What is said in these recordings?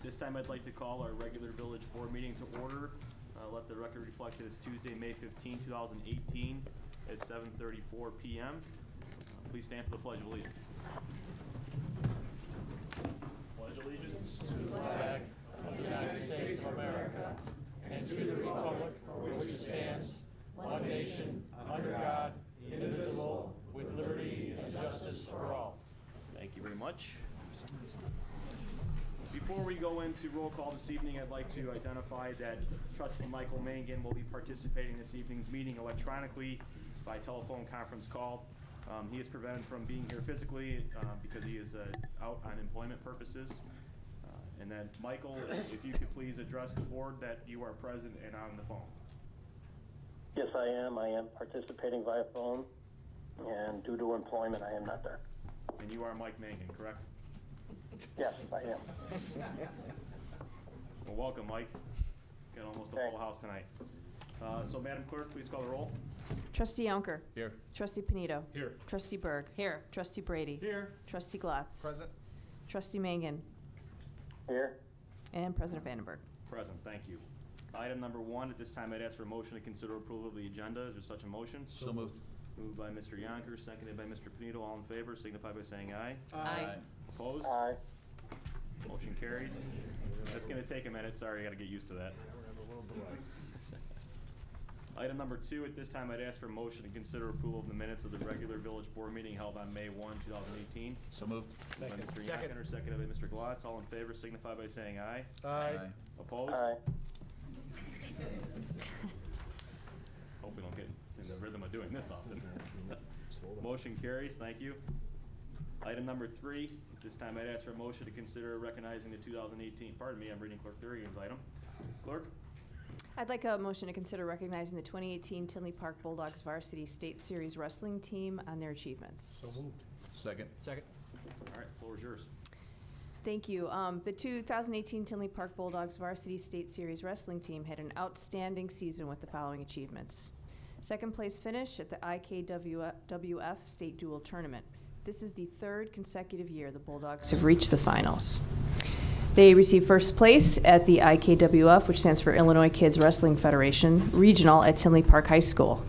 This time I'd like to call our regular village board meeting to order. Let the record reflect that it's Tuesday, May 15, 2018 at 7:34 p.m. Please stand for the Pledge of Allegiance. Pledge allegiance To the flag of the United States of America and to the republic for which it stands, one nation, under God, indivisible, with liberty and justice for all. Thank you very much. Before we go into roll call this evening, I'd like to identify that Trustee Michael Mangan will be participating in this evening's meeting electronically by telephone conference call. He is prevented from being here physically because he is out on employment purposes. And then, Michael, if you could please address the board that you are present and on the phone. Yes, I am. I am participating via phone, and due to employment, I am not there. And you are Mike Mangan, correct? Yes, I am. Well, welcome, Mike. Got almost a Okay. full house tonight. So, Madam Clerk, please call the roll. Trustee Yonker. Here. Trustee Panito. Here. Trustee Berg. Here. Trustee Brady. Here. Trustee Glatz. Present. Trustee Mangan. Here? And President Vandenberg. Present, thank you. Item number 1, at this time I'd ask for a motion to consider approval of the agenda. Is there such a motion? So moved. Moved by Mr. Yonker, seconded by Mr. Panito. All in favor, signify by saying aye. Aye. Opposed? Aye. Motion carries. That's gonna take a minute, sorry, I gotta get used to that. Item number 2, at this time I'd ask for a motion to consider approval of the minutes of the regular village board meeting held on May 1, 2018. So moved. By Mr. Yonker, seconded by Mr. Glatz. All in favor, signify by saying aye. Aye. Opposed? Aye. Hope we don't get in the rhythm of doing this often. Motion carries, thank you. Item number 3, at this time I'd ask for a motion to consider recognizing the 2018, pardon me, I'm reading Clerk Thurian's item. Clerk? I'd like a motion to consider recognizing the 2018 Tinley Park Bulldogs Varsity State Series Wrestling Team on their achievements. So moved. Second. Second. All right, floor is yours. Thank you. The 2018 Tinley Park Bulldogs Varsity State Series Wrestling Team had an outstanding season with the following achievements. Second place finish at the IKWF State Dual Tournament. This is the third consecutive year the Bulldogs have reached the finals. They received first place at the IKWF, which stands for Illinois Kids Wrestling Federation, regional at Tinley Park High School.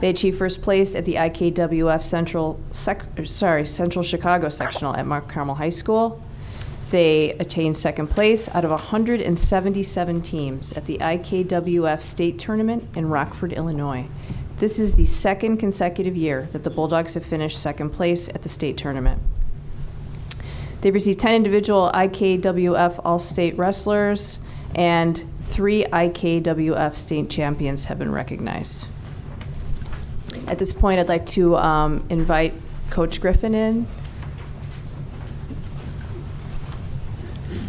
They achieved first place at the IKWF Central Chicago Sectional at Mount Carmel High School. They attained second place out of 177 teams at the IKWF State Tournament in Rockford, Illinois. This is the second consecutive year that the Bulldogs have finished second place at the state tournament. They've received 10 individual IKWF All-State wrestlers, and 3 IKWF state champions have been recognized. At this point, I'd like to invite Coach Griffin in.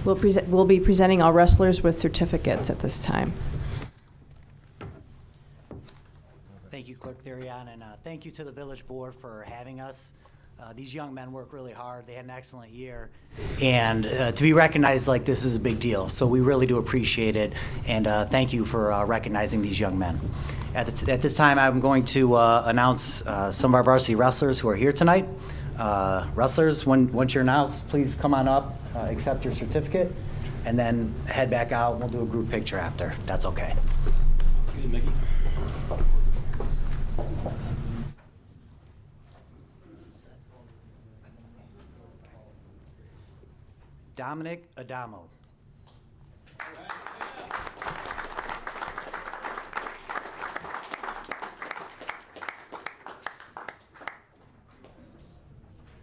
We'll be presenting all wrestlers with certificates at this time. Thank you, Clerk Thurian, and thank you to the village board for having us. These young men work really hard. They had an excellent year, and to be recognized like this is a big deal. So we really do appreciate it, and thank you for recognizing these young men. At this time, I'm going to announce some of our varsity wrestlers who are here tonight. Wrestlers, once you're announced, please come on up, accept your certificate, and then head back out, and we'll do a group picture after. That's okay. Hey, Mickey. Dominic Adamo.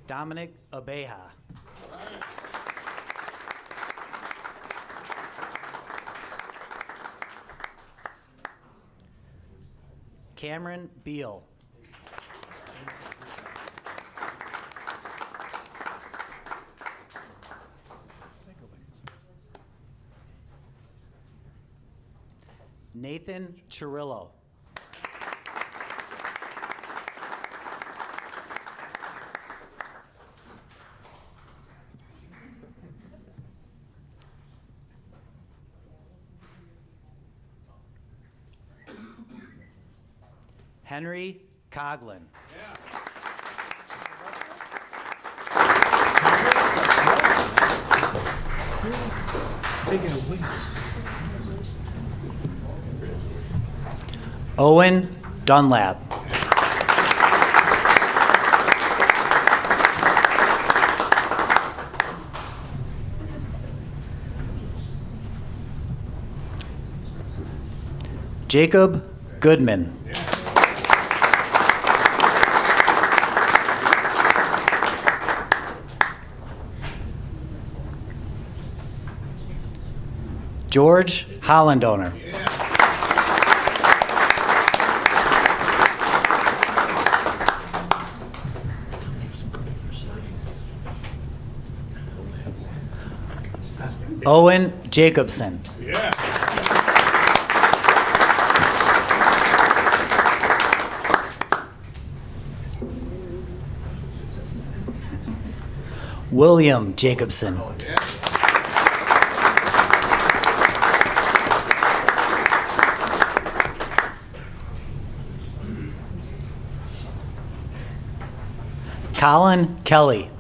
Dominic Abeja. Cameron Beal. Nathan Chirillo. Henry Coughlin. Owen Dunlap. Jacob Goodman. George Hollandoner. Owen Jacobson. William Jacobson. Colin Kelly.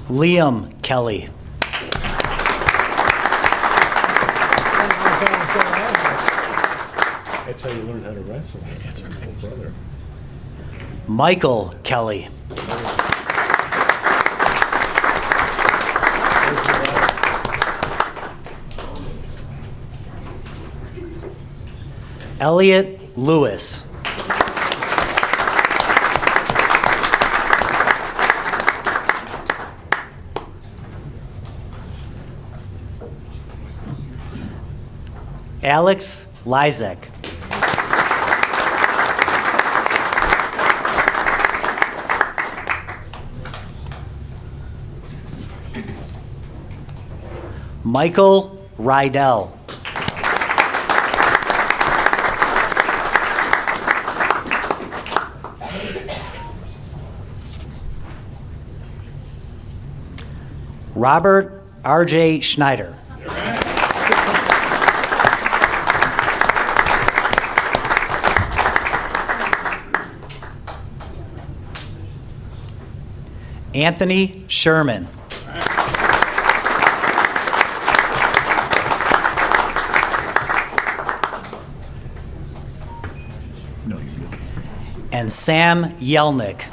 Liam Kelly. That's how you learn how to wrestle. That's our little brother. Michael Kelly. Elliot Lewis. Alex Lizak. Michael Rydell. Robert R.J. Schneider. Anthony Sherman. And Sam Yelnick.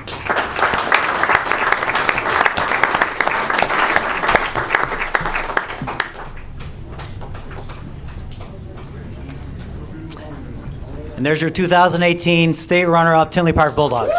And there's your 2018 state runner-up Tinley Park Bulldogs.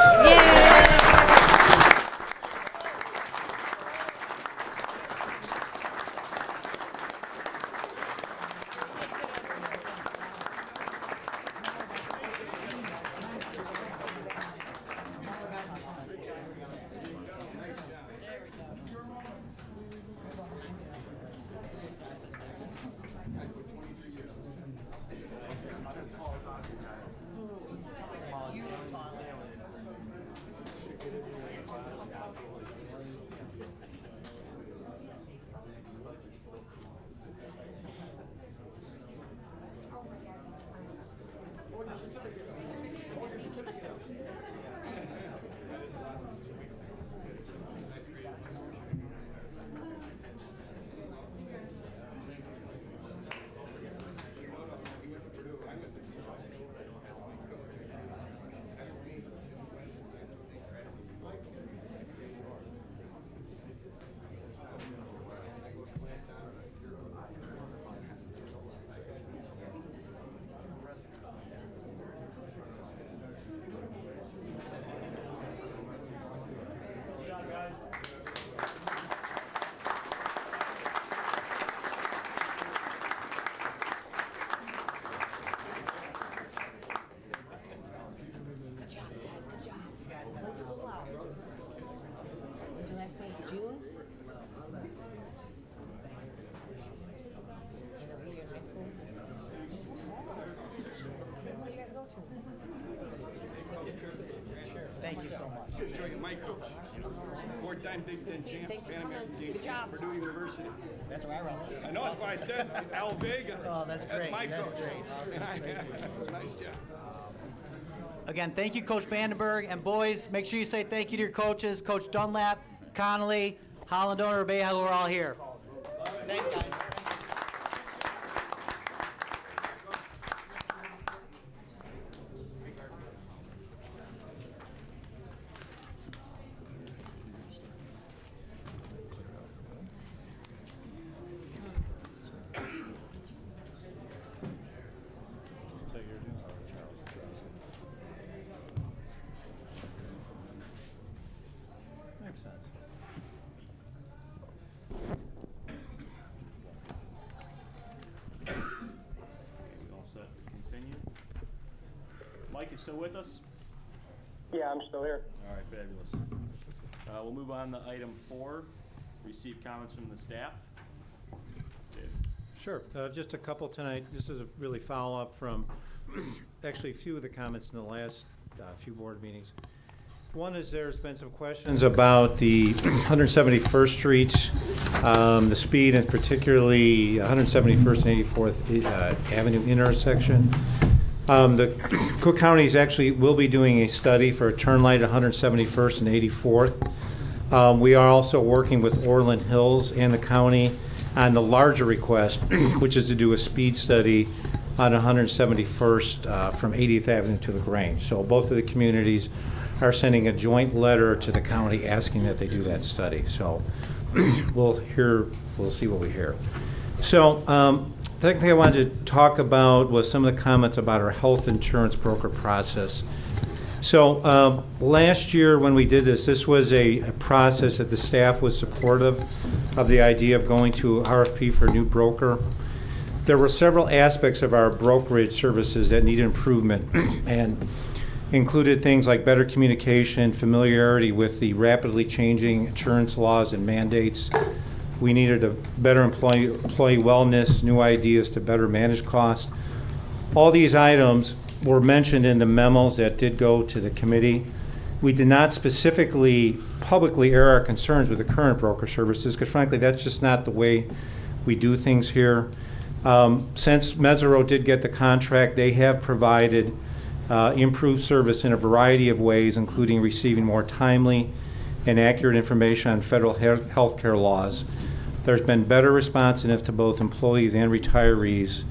Thank you so much. My coach, four-time Big Ten champ, Pan American Games, Purdue University. That's where I wrestled. I know, that's why I said Al Vega. Oh, that's great. my That's coach. great. Awesome. Nice job. Again, thank you, Coach Vandenberg. And boys, make sure you say thank you to your coaches, Coach Dunlap, Connolly, Holland, Beha, who are all here. Thanks, guys. Makes sense. We all set to continue? Mike, you still with us? Yeah, I'm still here. All right, fabulous. We'll move on to item 4, receive comments from the staff. Dave. Sure. Just a couple tonight. This is a really follow-up from actually a few of the comments in the last few board meetings. One is there's been some questions about the 171st Street, the speed, and particularly 171st and 84th Avenue intersection. The Cook Counties actually will be doing a study for a turn light at 171st and 84th. We are also working with Orland Hills and the county on the larger request, which is to do a speed study on 171st from 80th Avenue to LaGrange. So both of the communities are sending a joint letter to the county asking that they do that study. So we'll see what we hear. So technically I wanted to talk about was some of the comments about our health insurance broker process. So last year when we did this, this was a process that the staff was supportive of the idea of going to RFP for a new broker. There were several aspects of our brokerage services that needed improvement and included things like better communication, familiarity with the rapidly changing insurance laws and mandates. We needed a better employee wellness, new ideas to better manage costs. All these items were mentioned in the memos that did go to the committee. We did not specifically publicly air our concerns with the current broker services because frankly that's just not the way we do things here. Since Mesero did get the contract, they have provided improved service in a variety of ways, including receiving more timely and accurate information on federal health care laws. There's been better responsiveness to both employees and retirees.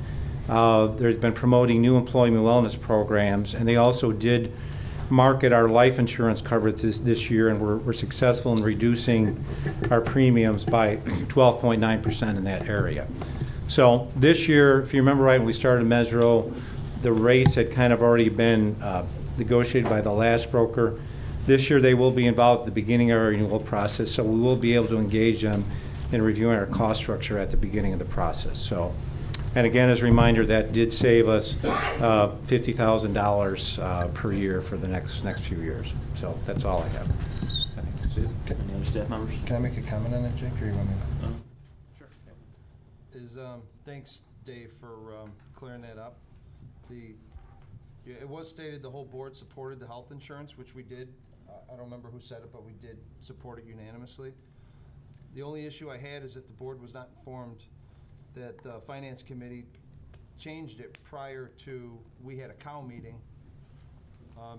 There's been promoting new employment wellness programs, and they also did market our life insurance coverage this year, and we're successful in reducing our premiums by 12.9% in that area. So this year, if you remember right, when we started Mesero, the rates had kind of already been negotiated by the last broker. This year they will be involved at the beginning of our renewal process, so we will be able to engage them in reviewing our cost structure at the beginning of the process. So, and again, as a reminder, that did save us $50,000 per year for the next few years. So that's all I have. I think that's it. Any other staff members? Can I make a comment on that, Jake, or you want me to? Sure. Thanks, Dave, for clearing that up. It was stated the whole board supported the health insurance, which we did. I don't remember who said it, but we did support it unanimously. The only issue I had is that the board was not informed that the finance committee changed it prior to, we had a COW meeting,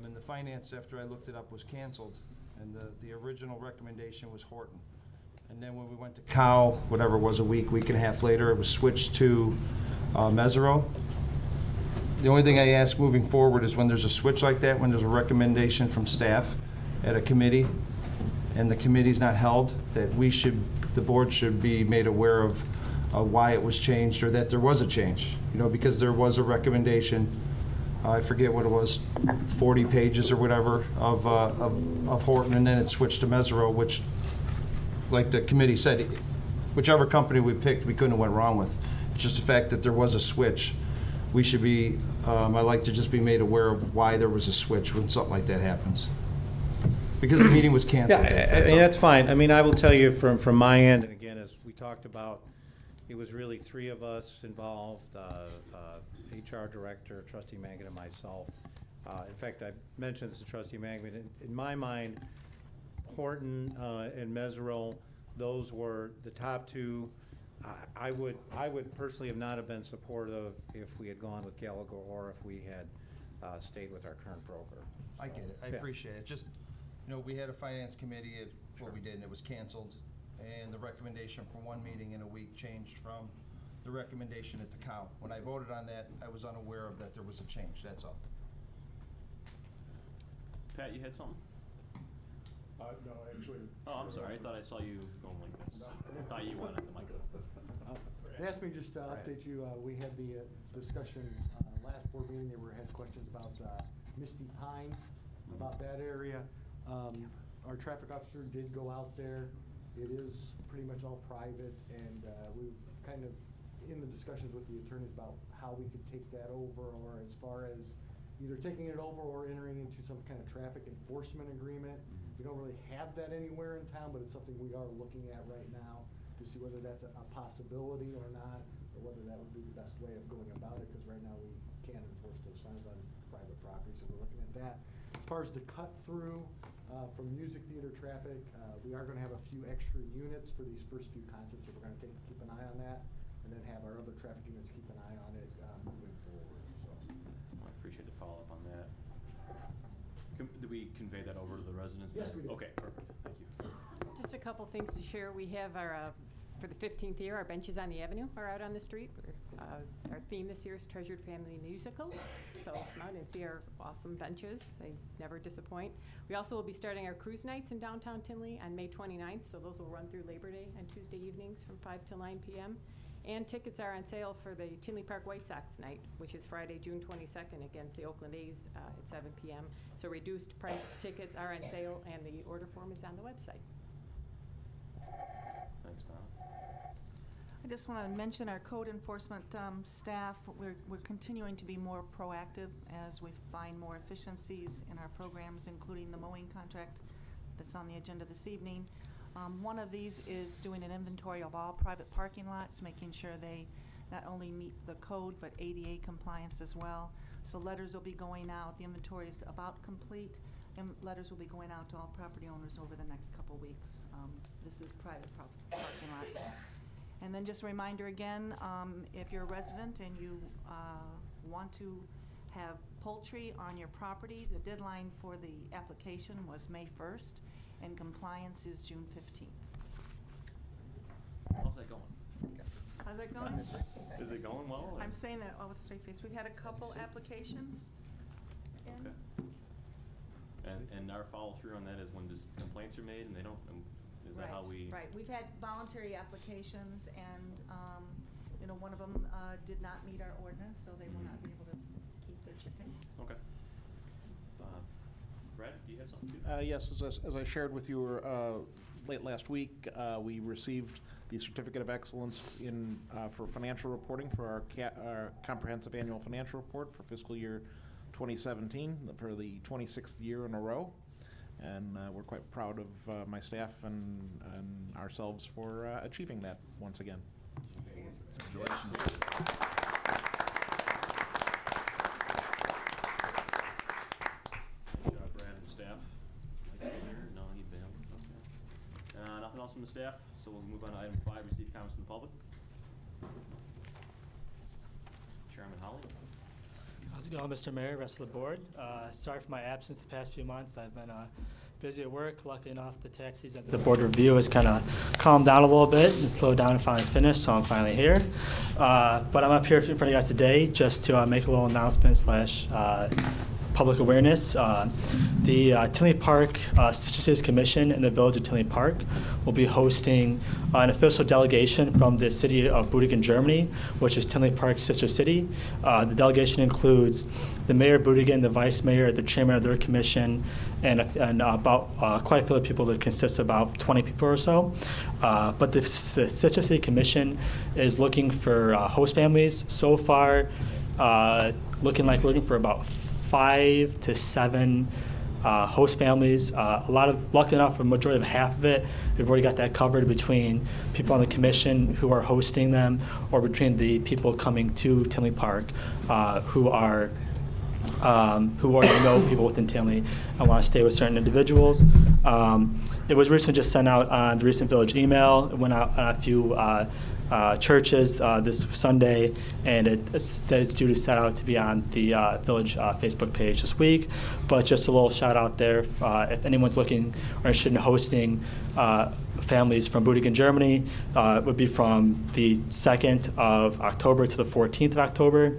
and the finance, after I looked it up, was canceled, and the original recommendation was Horton. And then when we went to COW, whatever it was, a week and a half later, it was switched to Mesero. The only thing I ask moving forward is when there's a switch like that, when there's a recommendation from staff at a committee, and the committee's not held, that the board should be made aware of why it was changed, or that there was a change. You know, because there was a recommendation, I forget what it was, 40 pages or whatever of Horton, and then it switched to Mesero, which, like the committee said, whichever company we picked, we couldn't have went wrong with. It's just the fact that there was a switch. We should be, I like to just be made aware of why there was a switch when something like that happens. Because the meeting was canceled. Yeah, that's fine. I mean, I will tell you from my end, and again, as we talked about, it was really 3 of us involved, HR director, trustee Mangan, and myself. In fact, I mentioned this to trustee Mangan. In my mind, Horton and Mesero, those were the top 2 I would personally have not have been supportive if we had gone with Gallagher or if we had stayed with our current broker. I get it, I Yeah. appreciate it. Just, we had a finance committee, what we did, and it was canceled. And the recommendation for one meeting in a week changed from the recommendation at the cow. When I voted on that, I was unaware of that there was a change, that's all. Pat, you had something? No, actually. Oh, I'm sorry, I thought I saw you going like this. I thought you wanted the microphone. They asked me just to update you, we had the discussion last board meeting, there had questions about Misty Pines, about that area. Our traffic officer did go out there. It is pretty much all private, and we kind of in the discussions with the attorneys about how we could take that over, or as far as either taking it over or entering into some kind of traffic enforcement agreement. We don't really have that anywhere in town, but it's something we are looking at right now to see whether that's a possibility or not, or whether that would be the best way of going about it, because right now we can't enforce those signs on private property, so we're looking at that. As far as the cut through from music theater traffic, we are gonna have a few extra units for these first few concerts, so we're gonna keep an eye on that, and then have our other traffic units keep an eye on it moving forward, so. I appreciate the follow-up on that. Did we convey that over to the residents? Yes, then? we did. Okay, perfect, thank you. Just a couple things to share. We have our, for the 15th year, our benches on the avenue are out on the street. Our theme this year is Treasured Family Musical. So come out and see our awesome benches. They never disappoint. We also will be starting our cruise nights in downtown Tinley on May 29th. So those will run through Labor Day on Tuesday evenings from 5 till 9 p.m. And tickets are on sale for the Tinley Park White Sox night, which is Friday, June 22nd against the Oakland A's at 7 p.m. So reduced priced tickets are on sale, and the order form is on the website. Thanks, Donna. I just want to mention our code enforcement staff. We're continuing to be more proactive as we find more efficiencies in our programs, including the mowing contract that's on the agenda this evening. One of these is doing an inventory of all private parking lots, making sure they not only meet the code, but ADA compliance as well. So letters will be going out. The inventory is about complete, and letters will be going out to all property owners over the next couple weeks. This is private parking lots. And then just a reminder again, if you're a resident and you want to have poultry on your property, the deadline for the application was May 1st, and compliance is June 15th. How's that going? How's that going? Is it going well? or- I'm saying that all with a straight face. We've had a couple applications in. Okay. And our follow-through on that is when just complaints are made and they don't, is that how we? Right, we've had voluntary applications, and, one of them did not meet our ordinance, so they will not be able to keep their chickens. Okay. Brad, do you have something too? Yes, as I shared with you late last week, we received the Certificate of Excellence for financial reporting for our comprehensive annual financial report for fiscal year 2017 for the 26th year in a row. And we're quite proud of my staff and ourselves for achieving that once again. Congratulations. Good job, Brad and staff. Mike's still here? No, he bailed. Okay. Nothing else from the staff, so we'll move on to item 5, receive comments from the public. Chairman Holly. How's it going, Mr. Mayor, rest of the board? Sorry for my absence the past few months. I've been busy at work. Lucky enough, the tax season at the board review has kind of calmed down a little bit and slowed down and finally finished, so I'm finally here. But I'm up here in front of you guys today just to make a little announcement / public awareness. The Tinley Park Sister Cities Commission in the Village of Tinley Park will be hosting an official delegation from the city of Büdingen, Germany, which is Tinley Park's sister city. The delegation includes the mayor of Büdingen, the vice mayor, the chairman of their commission, and about quite a few other people that consists of about 20 people or so. But the Sister City Commission is looking for host families. So far, looking for about 5 to 7 host families. Lucky enough, for a majority of half of it, we've already got that covered between people on the commission who are hosting them, or between the people coming to Tinley Park who already know people within Tinley and want to stay with certain individuals. It was recently just sent out on the recent village email. It went out on a few churches this Sunday, and it's due to set out to be on the village Facebook page this week. But just a little shout out there, if anyone's looking or interested in hosting families from Budigen, Germany, it would be from the 2nd of October to the 14th of October.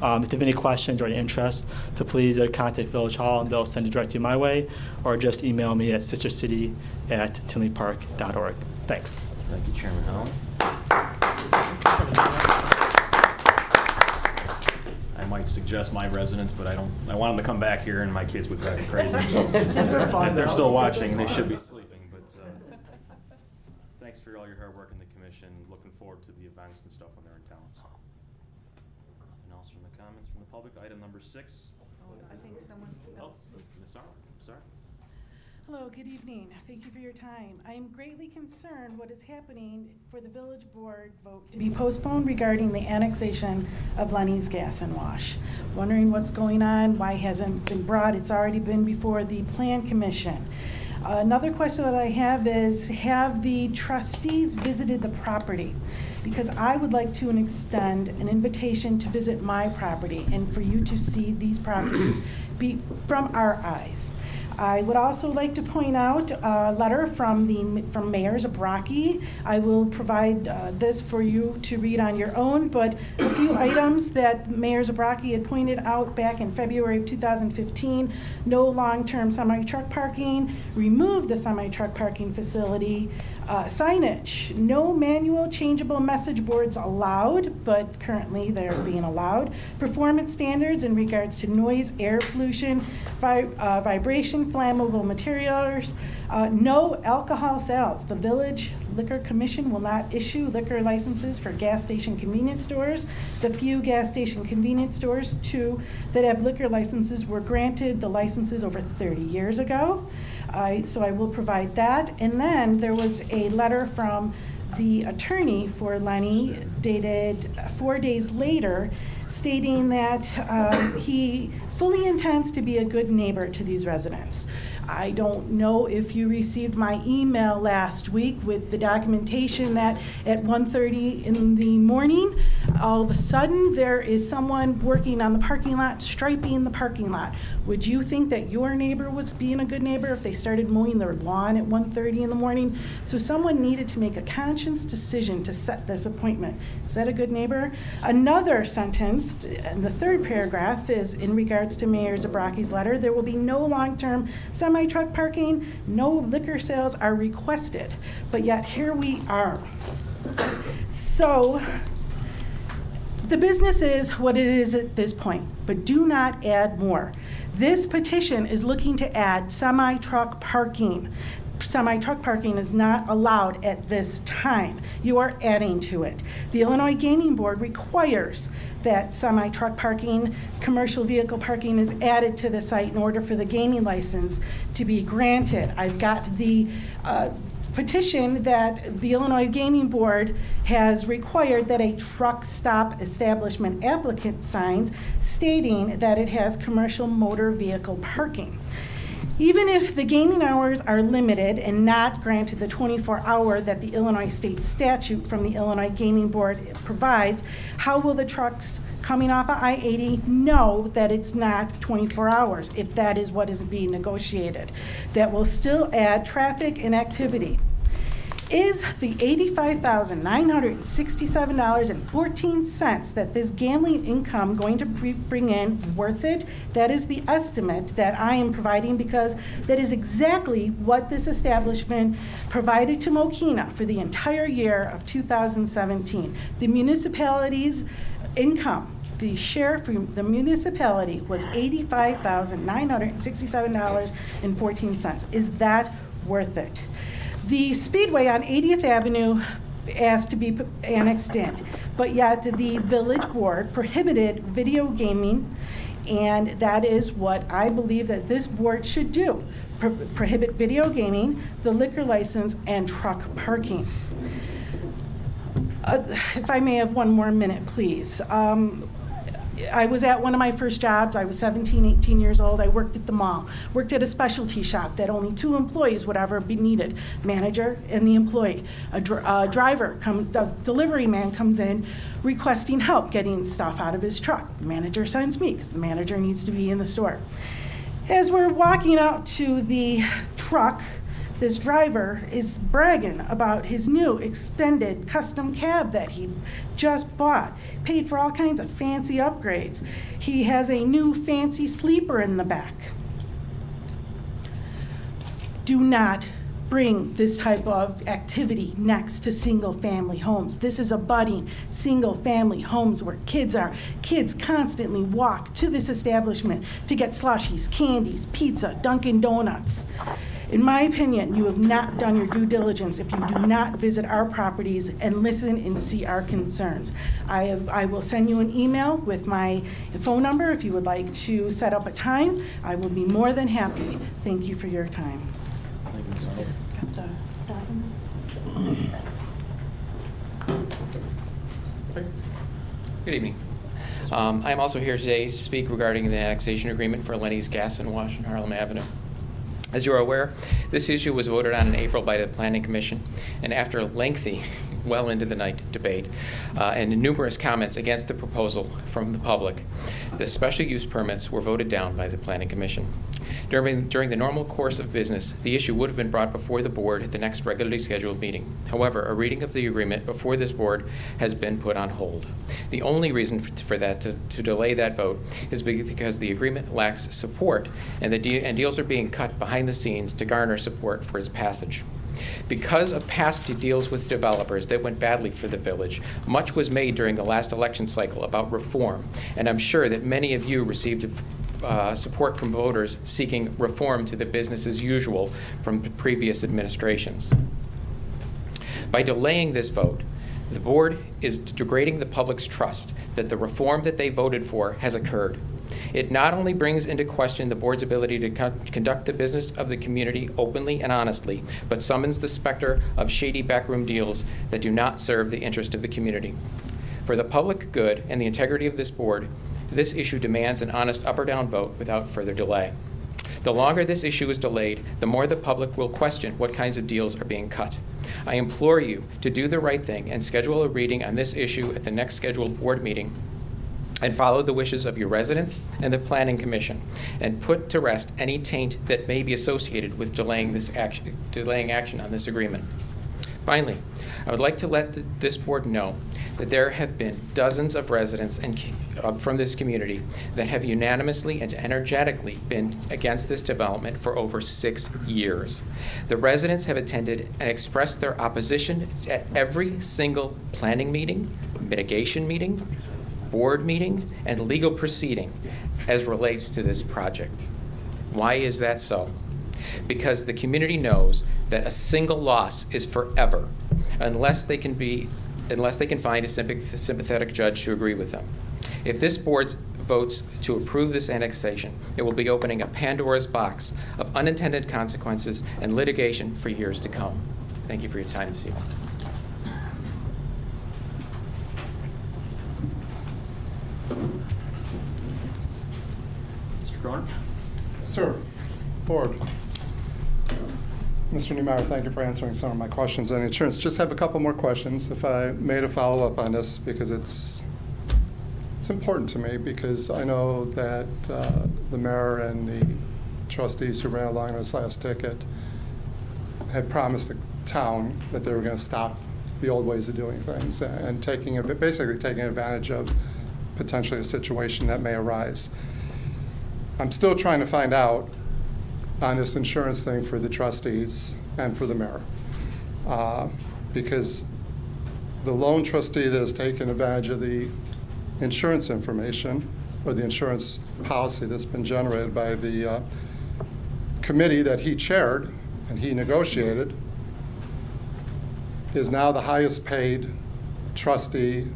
If you have any questions or any interest, to please contact Village Hall, and they'll send it directly my way, or just email me at sistercity@tinleypark.org. Thanks. Thank you, Chairman Howell. I might suggest my residence, but I want them to come back here, and my kids would drive me crazy. So if they're still watching, they should be sleeping. But thanks for all your hard work in the commission. Looking forward to the events and stuff when they're in town. Nothing else from the comments from the public. Item number 6. I think someone. Oh, Ms. Arnold, sorry. Hello, good evening. Thank you for your time. I am greatly concerned what is happening for the village board vote to be postponed regarding the annexation of Lenny's Gas and Wash. Wondering what's going on, why hasn't been brought. It's already been before the Plan Commission. Another question that I have is, have the trustees visited the property? Because I would like to extend an invitation to visit my property and for you to see these properties from our eyes. I would also like to point out a letter from Mayor Zabrocki. I will provide this for you to read on your own, but a few items that Mayor Zabrocki had pointed out back in February of 2015, no long-term semi-truck parking, remove the semi-truck parking facility, signage, no manual changeable message boards allowed, but currently they're being allowed. Performance standards in regards to noise, air pollution, vibration, flammable materials, no alcohol sales. The Village Liquor Commission will not issue liquor licenses for gas station convenience stores. The few gas station convenience stores, 2, that have liquor licenses were granted the licenses over 30 years ago. So I will provide that. And then there was a letter from the attorney for Lenny dated 4 days later stating that he fully intends to be a good neighbor to these residents. I don't know if you received my email last week with the documentation that at 1:30 in the morning, all of a sudden there is someone working on the parking lot, striping the parking lot. Would you think that your neighbor was being a good neighbor if they started mowing their lawn at 1:30 in the morning? So someone needed to make a conscious decision to set this appointment. Is that a good neighbor? Another sentence, in the 3rd paragraph, is in regards to Mayor Zabrocki's letter. There will be no long-term semi-truck parking, no liquor sales are requested. But yet here we are. So the business is what it is at this point, but do not add more. This petition is looking to add semi-truck parking. Semi-truck parking is not allowed at this time. You are adding to it. The Illinois Gaming Board requires that semi-truck parking, commercial vehicle parking is added to the site in order for the gaming license to be granted. I've got the petition that the Illinois Gaming Board has required that a truck stop establishment applicant signs stating that it has commercial motor vehicle parking. Even if the gaming hours are limited and not granted the 24-hour that the Illinois state statute from the Illinois Gaming Board provides, how will the trucks coming off of I-80 know that it's not 24 hours if that is what is being negotiated? That will still add traffic and activity. Is the $85,967.14 that this gambling income going to bring in worth it? That is the estimate that I am providing, because that is exactly what this establishment provided to Mokina for the entire year of 2017. The municipality's income, the share from the municipality, was $85,967.14. Is that worth it? The Speedway on 80th Avenue asked to be annexed in, but yet the village board prohibited video gaming, and that is what I believe that this board should do. Prohibit video gaming, the liquor license, and truck parking. If I may have one more minute, please. I was at one of my first jobs. I was 17, 18 years old. I worked at the mall, worked at a specialty shop that only 2 employees would ever be needed, manager and the employee. A delivery man comes in requesting help getting stuff out of his truck. The manager sends me because the manager needs to be in the store. As we're walking out to the truck, this driver is bragging about his new extended custom cab that he just bought. Paid for all kinds of fancy upgrades. He has a new fancy sleeper in the back. Do not bring this type of activity next to single-family homes. This is a budding single-family homes where kids are. Kids constantly walk to this establishment to get slushies, candies, pizza, Dunkin' Donuts. In my opinion, you have not done your due diligence if you do not visit our properties and listen and see our concerns. I will send you an email with my phone number if you would like to set up a time. I will be more than happy. Thank you for your time. Thank you, Ms. Arnold. Got the documents? Good evening. I'm also here today to speak regarding the annexation agreement for Lenny's Gas and Wash on Harlem Avenue. As you are aware, this issue was voted on in April by the Planning Commission, and after a lengthy, well into the night debate and numerous comments against the proposal from the public, the special use permits were voted down by the Planning Commission. During the normal course of business, the issue would have been brought before the board at the next regularly scheduled meeting. However, a reading of the agreement before this board has been put on hold. The only reason for that, to delay that vote, is because the agreement lacks support and deals are being cut behind the scenes to garner support for its passage. Because of past deals with developers that went badly for the village, much was made during the last election cycle about reform, and I'm sure that many of you received support from voters seeking reform to the business as usual from previous administrations. By delaying this vote, the board is degrading the public's trust that the reform that they voted for has occurred. It not only brings into question the board's ability to conduct the business of the community openly and honestly, but summons the specter of shady backroom deals that do not serve the interest of the community. For the public good and the integrity of this board, this issue demands an honest up or down vote without further delay. The longer this issue is delayed, the more the public will question what kinds of deals are being cut. I implore you to do the right thing and schedule a reading on this issue at the next scheduled board meeting, and follow the wishes of your residents and the Planning Commission, and put to rest any taint that may be associated with delaying action on this agreement. Finally, I would like to let this board know that there have been dozens of residents from this community that have unanimously and energetically been against this development for over 6 years. The residents have attended and expressed their opposition at every single planning meeting, mitigation meeting, board meeting, and legal proceeding as relates to this project. Why is that so? Because the community knows that a single loss is forever unless they can find a sympathetic judge to agree with them. If this board votes to approve this annexation, it will be opening a Pandora's box of unintended consequences and litigation for years to come. Thank you for your time this evening. Mr. Cronin? Sir, board. Mr. Neumeier, thank you for answering some of my questions on insurance. Just have a couple more questions, if I may, to follow up on this, because it's important to me, because I know that the mayor and the trustees who ran along this last ticket had promised the town that they were going to stop the old ways of doing things and basically taking advantage of potentially a situation that may arise. I'm still trying to find out on this insurance thing for the trustees and for the mayor. Because the loan trustee that has taken advantage of the insurance information or the insurance policy that's been generated by the committee that he chaired and he negotiated is now the highest paid trustee,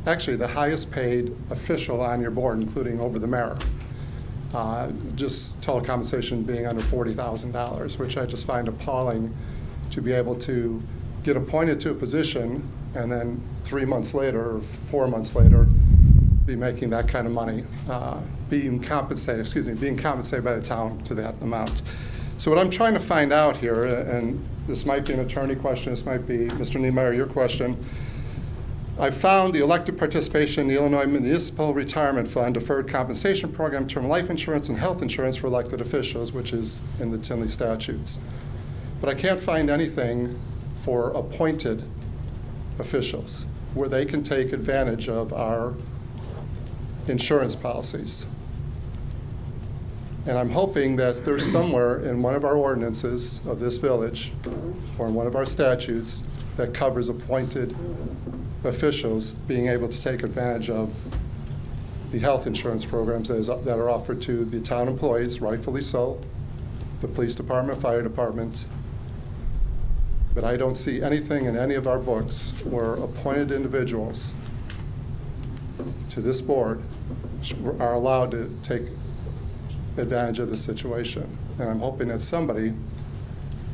actually the highest paid official on your board, including over the mayor. Just telecompensation being under $40,000, which I just find appalling, to be able to get appointed to a position and then 3 months later or 4 months later be making that kind of money, being compensated by the town to that amount. So what I'm trying to find out here, and this might be an attorney question, this might be, Mr. Niemeyer, your question. I found the elected participation in the Illinois Municipal Retirement Fund Deferred Compensation Program, term life insurance and health insurance for elected officials, which is in the Tinley statutes. But I can't find anything for appointed officials where they can take advantage of our insurance policies. And I'm hoping that there's somewhere in one of our ordinances of this village or in one of our statutes that covers appointed officials being able to take advantage of the health insurance programs that are offered to the town employees, rightfully so, the police department, fire department. But I don't see anything in any of our books where appointed individuals to this board are allowed to take advantage of the situation. And I'm hoping that somebody,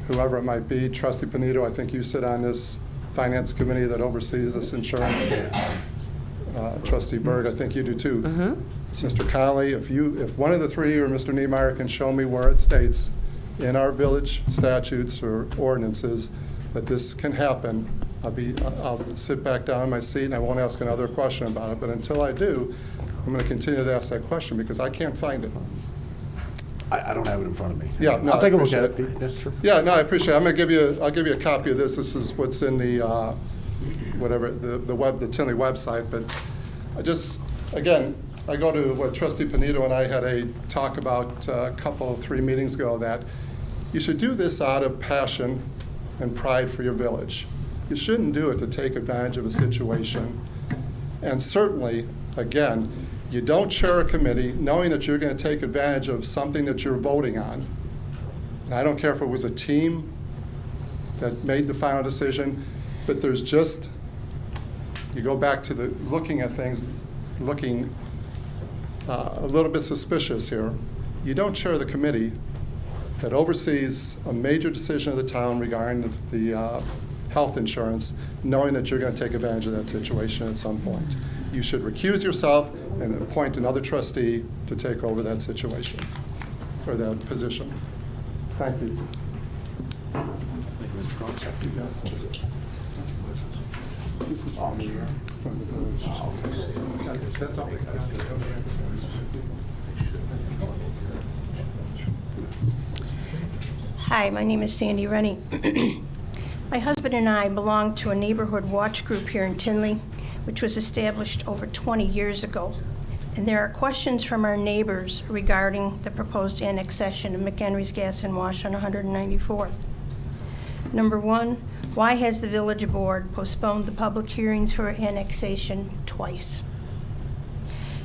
whoever it might be, Trustee Panito, I think you sit on this finance committee that oversees this insurance. Trustee Berg, I think you do too. Mr. Connolly, if one of the three or Mr. Niemeyer can show me where it states in our village statutes or ordinances that this can happen, I'll sit back down in my seat and I won't ask another question about it. But until I do, I'm going to continue to ask that question because I can't find it. I don't have it in front of me. Yeah, no, I'll take a look appreciate at it. Yeah, sure. Yeah, no, I appreciate it. I'll give you a copy of this. This is what's in the, the Tinley website. But I just, again, I go to what Trustee Panito and I had a talk about a couple, 3 meetings ago, that you should do this out of passion and pride for your village. You shouldn't do it to take advantage of a situation. And certainly, again, you don't chair a committee knowing that you're going to take advantage of something that you're voting on. And I don't care if it was a team that made the final decision, but there's just, you go back to the looking at things, looking a little bit suspicious here. You don't chair the committee that oversees a major decision of the town regarding the health insurance, knowing that you're going to take advantage of that situation at some point. You should recuse yourself and appoint another trustee to take over that situation, or that position. Thank you. This is from the village. That's all. Hi, my name is Sandy Rennie. My husband and I belong to a neighborhood watch group here in Tinley, which was established over 20 years ago. And there are questions from our neighbors regarding the proposed annexation of McHenry's Gas and Wash on 194th. Number one, why has the village board postponed the public hearings for annexation twice?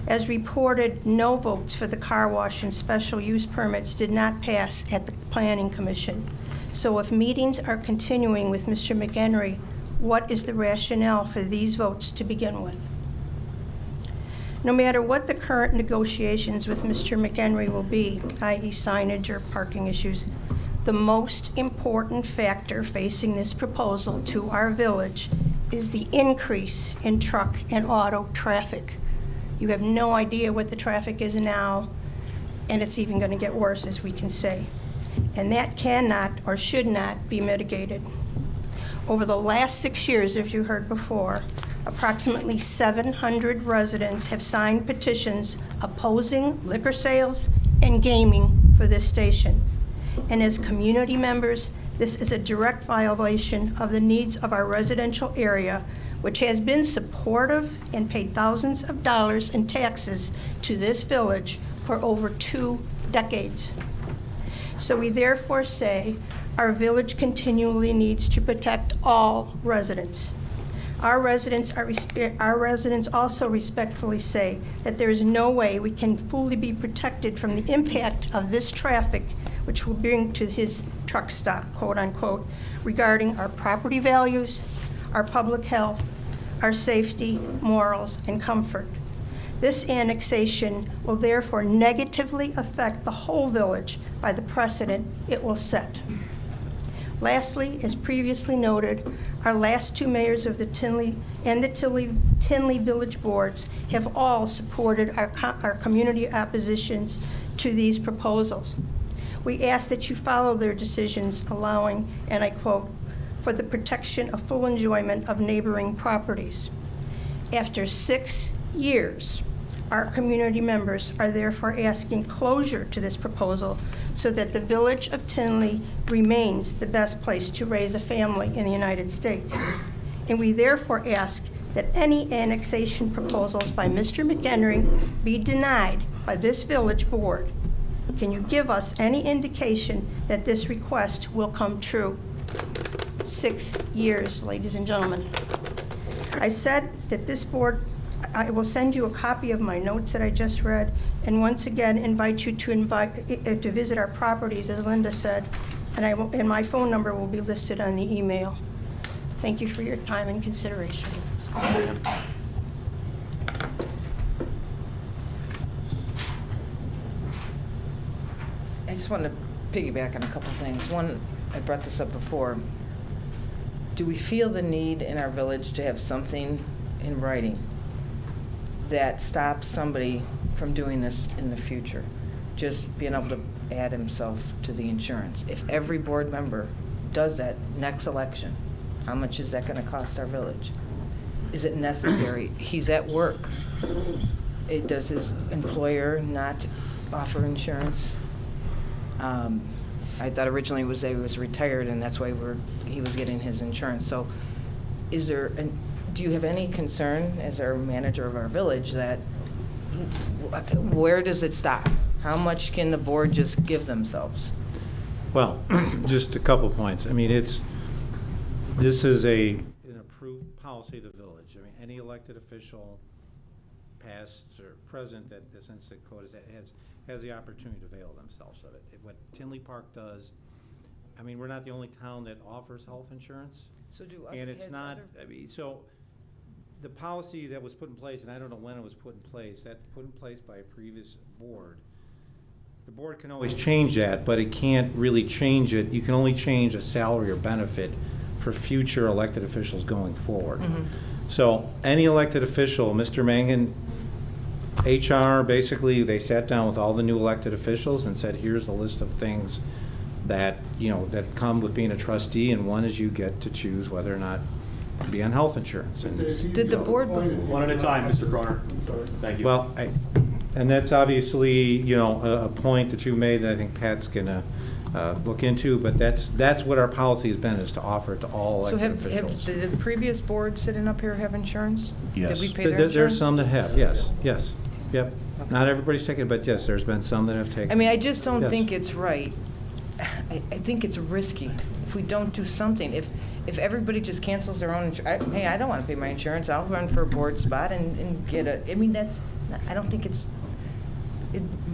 As reported, no votes for the car wash and special use permits did not pass at the Planning Commission. So if meetings are continuing with Mr. McHenry, what is the rationale for these votes to begin with? No matter what the current negotiations with Mr. McHenry will be, i.e. signage or parking issues, the most important factor facing this proposal to our village is the increase in truck and auto traffic. You have no idea what the traffic is now, and it's even going to get worse, as we can say. And that cannot or should not be mitigated. Over the last 6 years, as you heard before, approximately 700 residents have signed petitions opposing liquor sales and gaming for this station. And as community members, this is a direct violation of the needs of our residential area, which has been supportive and paid thousands of dollars in taxes to this village for over 2 decades. So we therefore say our village continually needs to protect all residents. Our residents also respectfully say that there is no way we can fully be protected from the impact of this traffic, which will bring to his truck stop, quote unquote, regarding our property values, our public health, our safety, morals, and comfort. This annexation will therefore negatively affect the whole village by the precedent it will set. Lastly, as previously noted, our last two mayors of the Tinley and the Tinley Village Boards have all supported our community oppositions to these proposals. We ask that you follow their decisions allowing, and I quote, for the protection of full enjoyment of neighboring properties. After 6 years, our community members are therefore asking closure to this proposal so that the village of Tinley remains the best place to raise a family in the United States. And we therefore ask that any annexation proposals by Mr. McHenry be denied by this village board. Can you give us any indication that this request will come true? 6 years, ladies and gentlemen. I said that this board, I will send you a copy of my notes that I just read, and once again invite you to visit our properties, as Linda said, and my phone number will be listed on the email. Thank you for your time and consideration. I just want to piggyback on a couple things. One, I brought this up before. Do we feel the need in our village to have something in writing that stops somebody from doing this in the future? Just being able to add himself to the insurance. If every board member does that next election, how much is that going to cost our village? Is it necessary? He's at work. Does his employer not offer insurance? I thought originally that he was retired, and that's why he was getting his insurance. So, do you have any concern as our manager of our village that where does it stop? How much can the board just give themselves? Well, just a couple points. I mean, this is an approved policy of the village. I mean, any elected official, past or present, that this instant code has the opportunity to avail themselves of it. What Tinley Park does, I mean, we're not the only town that offers health insurance. So and it's not, I mean, so the policy that was put in place, and I don't know when it was put in place, that's put in place by a previous board. The board can always change that, but it can't really change it. You can only change a salary or benefit for future elected officials going forward. Mm-hmm. So any elected official, Mr. Mangan, HR, basically, they sat down with all the new elected officials and said, here's a list of things that, that come with being a trustee, and one is you get to choose whether or not to be on health insurance. And did the board... One at a time, Mr. Croner. Thank you. Well, and that's obviously, a point that you made that I think Pat's gonna look into, but that's what our policy has been, is to offer it to all elected officials. Did the previous board sitting up here have insurance? Yes. Did we pay their insurance? There's some that have, yes. Yep. Okay. Not everybody's taken it, but yes, there's been some that have taken it. I mean, I just don't think it's right. I think it's risky if we don't do something. If everybody just cancels their own insurance, hey, I don't want to pay my insurance, I'll run for a board spot and get I mean, I don't think it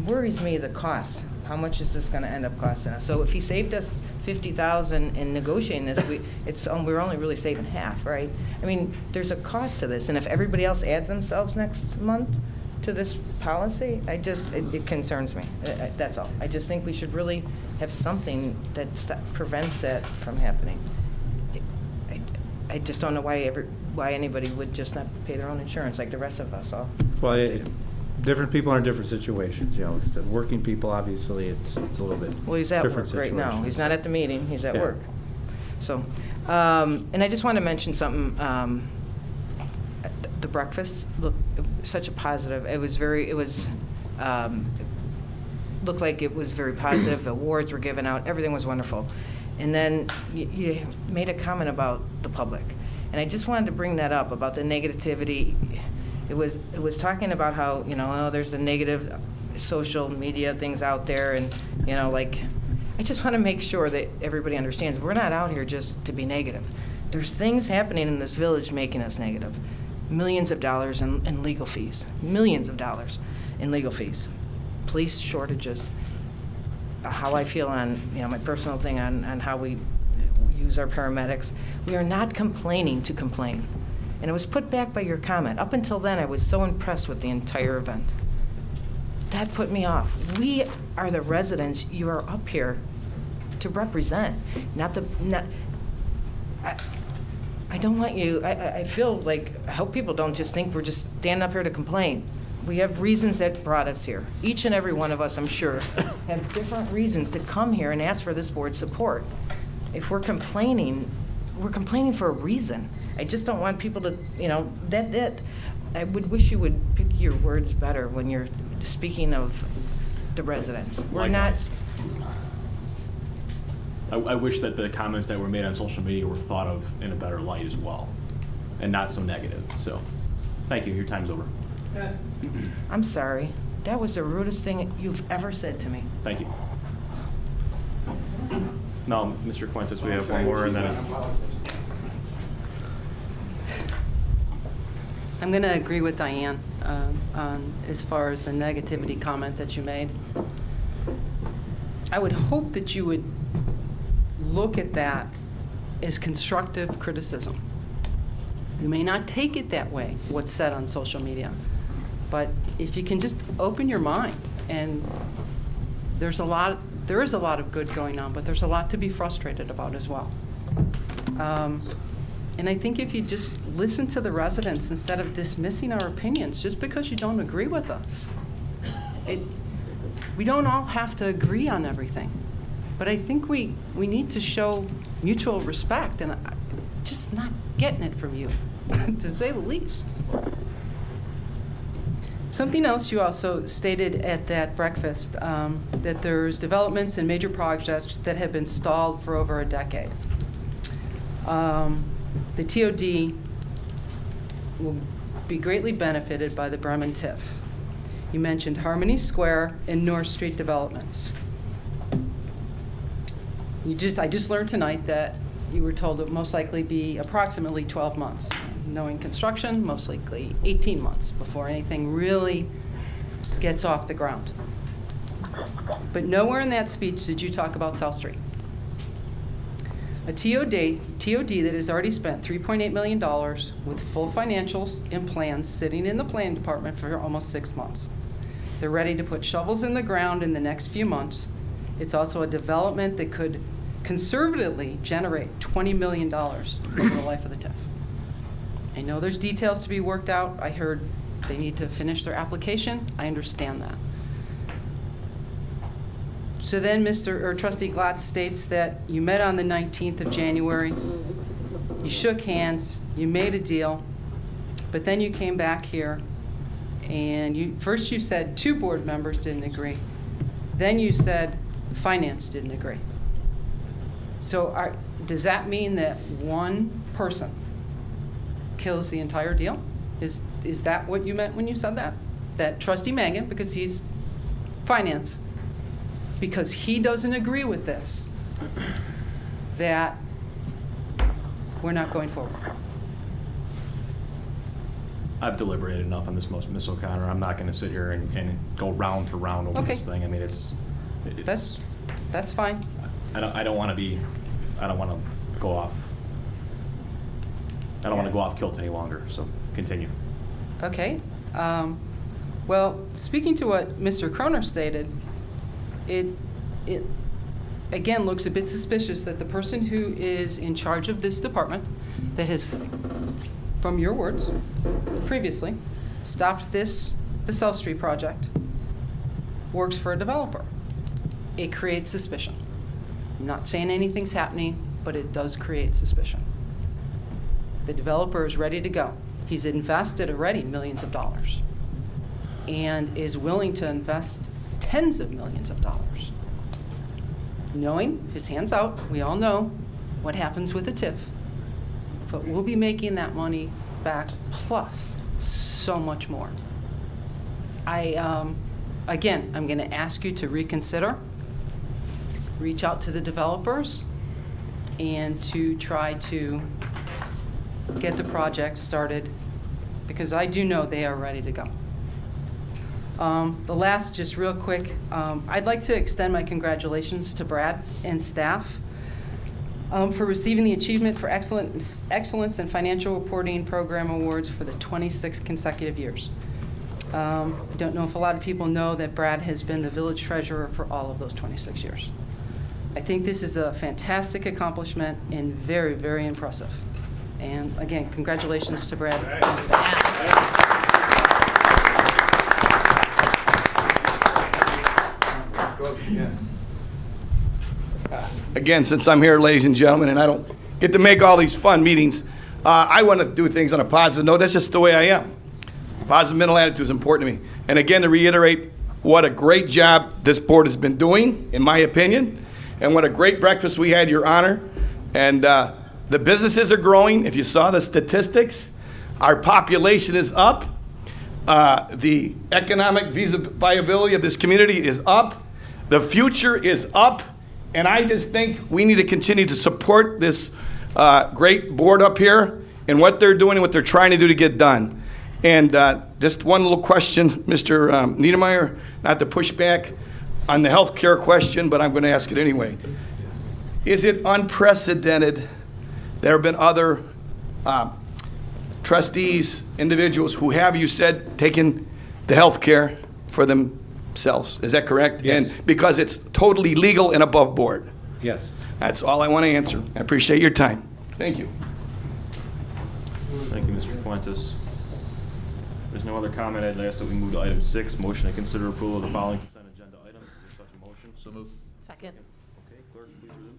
worries me, the cost. How much is this going to end up costing us? So if he saved us $50,000 in negotiating this, we're only really saving half, right? I mean, there's a cost to this, and if everybody else adds themselves next month to this policy, it concerns me. That's all. I just think we should really have something that prevents that from happening. I just don't know why anybody would just not pay their own insurance like the rest of us all. Well, different people are in different situations. Working people, obviously, it's a little bit. Well, he's at work right now. He's not at the meeting. He's at work. So, and I just want to mention something. The breakfast looked such a positive. Looked like it was very positive. Awards were given out. Everything was wonderful. And then you made a comment about the public, and I just wanted to bring that up about the negativity. It was talking about how there's the negative social media things out there, and I just want to make sure that everybody understands we're not out here just to be negative. There's things happening in this village making us negative. Millions of dollars in legal fees. Millions of dollars in legal fees. Police shortages. How I feel on my personal thing on how we use our paramedics. We are not complaining to complain. And it was put back by your comment. Up until then, I was so impressed with the entire event. That put me off. We are the residents. You are up here to represent, not the, not, I don't want you, I feel like, I hope people don't just think we're just standing up here to complain. We have reasons that brought us here. Each and every one of us, I'm sure, have different reasons to come here and ask for this board's support. If we're complaining for a reason. I just don't want people to, I would wish you would pick your words better when you're speaking of the residents. We're not. I wish that the comments that were made on social media were thought of in a better light as well, and not so negative. So, thank you. Your time's over. I'm sorry. That was the rudest thing you've ever said to me. Thank you. No, Mr. Fuentes, we have one more, and then. I'm going to agree with Diane on as far as the negativity comment that you made. I would hope that you would look at that as constructive criticism. You may not take it that way, what's said on social media, but if you can just open your mind, and there is a lot of good going on, but there's a lot to be frustrated about as well. And I think if you just listen to the residents instead of dismissing our opinions just because you don't agree with us. We don't all have to agree on everything, but I think we need to show mutual respect, and I'm just not getting it from you, to say the least. Something else you also stated at that breakfast, that there's developments and major projects that have been stalled for over a decade. The TOD will be greatly benefited by the Bremen TIF. You mentioned Harmony Square and North Street developments. I just learned tonight that you were told it would most likely be approximately 12 months. Knowing construction, most likely 18 months before anything really gets off the ground. But nowhere in that speech did you talk about South Street. A TOD that has already spent $3.8 million with full financials and plans sitting in the planning department for almost 6 months. They're ready to put shovels in the ground in the next few months. It's also a development that could conservatively generate $20 million over the life of the TIF. I know there's details to be worked out. I heard they need to finish their application. I understand that. So then Trustee Glatz states that you met on the 19th of January, you shook hands, you made a deal, but then you came back here and first you said 2 board members didn't agree. Then you said finance didn't agree. So does that mean that one person kills the entire deal? Is that what you meant when you said that? That Trustee Mangan, because he's finance, because he doesn't agree with this, that we're not going forward? I've deliberated enough on this, Ms. O'Connor. I'm not going to sit here and go round to round over this thing. I mean, that's fine. I don't want to go off. I don't want to go off kilt any longer. So continue. Okay. Well, speaking to what Mr. Croner stated, it again looks a bit suspicious that the person who is in charge of this department, that has, from your words, previously stopped the South Street project, works for a developer. It creates suspicion. I'm not saying anything's happening, but it does create suspicion. The developer is ready to go. He's invested already millions of dollars and is willing to invest tens of millions of dollars. Knowing his hand's out, we all know what happens with the TIF, but we'll be making that money back plus so much more. Again, I'm going to ask you to reconsider, reach out to the developers, and to try to get the project started, because I do know they are ready to go. The last, just real quick, I'd like to extend my congratulations to Brad and staff for receiving the Achievement for Excellence in Financial Reporting Program Awards for the 26 consecutive years. I don't know if a lot of people know that Brad has been the village treasurer for all of those 26 years. I think this is a fantastic accomplishment and very, very impressive. And again, congratulations to Brad and staff. Again, since I'm here, ladies and gentlemen, and I don't get to make all these fun meetings, I want to do things on a positive note. That's just the way I am. Positive mental attitude is important to me. And again, to reiterate what a great job this board has been doing, in my opinion, and what a great breakfast we had, Your Honor. And the businesses are growing. If you saw the statistics, our population is up. The economic viability of this community is up. The future is up. And I just think we need to continue to support this great board up here and what they're doing and what they're trying to do to get done. And just one little question, Mr. Niedermeyer, not to push back on the health care question, but I'm going to ask it anyway. Is it unprecedented? There have been other trustees, individuals who have, you said, taken the health care for themselves. Is that correct? Yes. And because it's totally legal and above board. Yes. That's all I want to answer. I appreciate your time. Thank you. Thank you, Mr. Fuentes. There's no other comment. I'd ask that we move to item 6, motion to consider approval of the following consent agenda items. Is there such a motion? So moved. Second. Okay, clerk, please resume.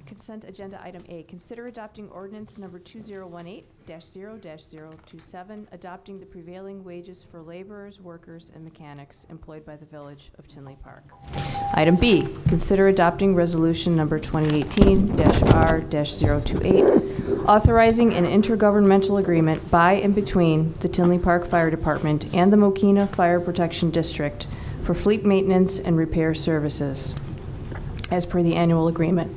Consent agenda item A, consider adopting ordinance number 2018-0-027, adopting the prevailing wages for laborers, workers, and mechanics employed by the Village of Tinley Park. Item B, consider adopting resolution number 2018-R-028, authorizing an intergovernmental agreement by and between the Tinley Park Fire Department and the Mokina Fire Protection District for fleet maintenance and repair services, as per the annual agreement.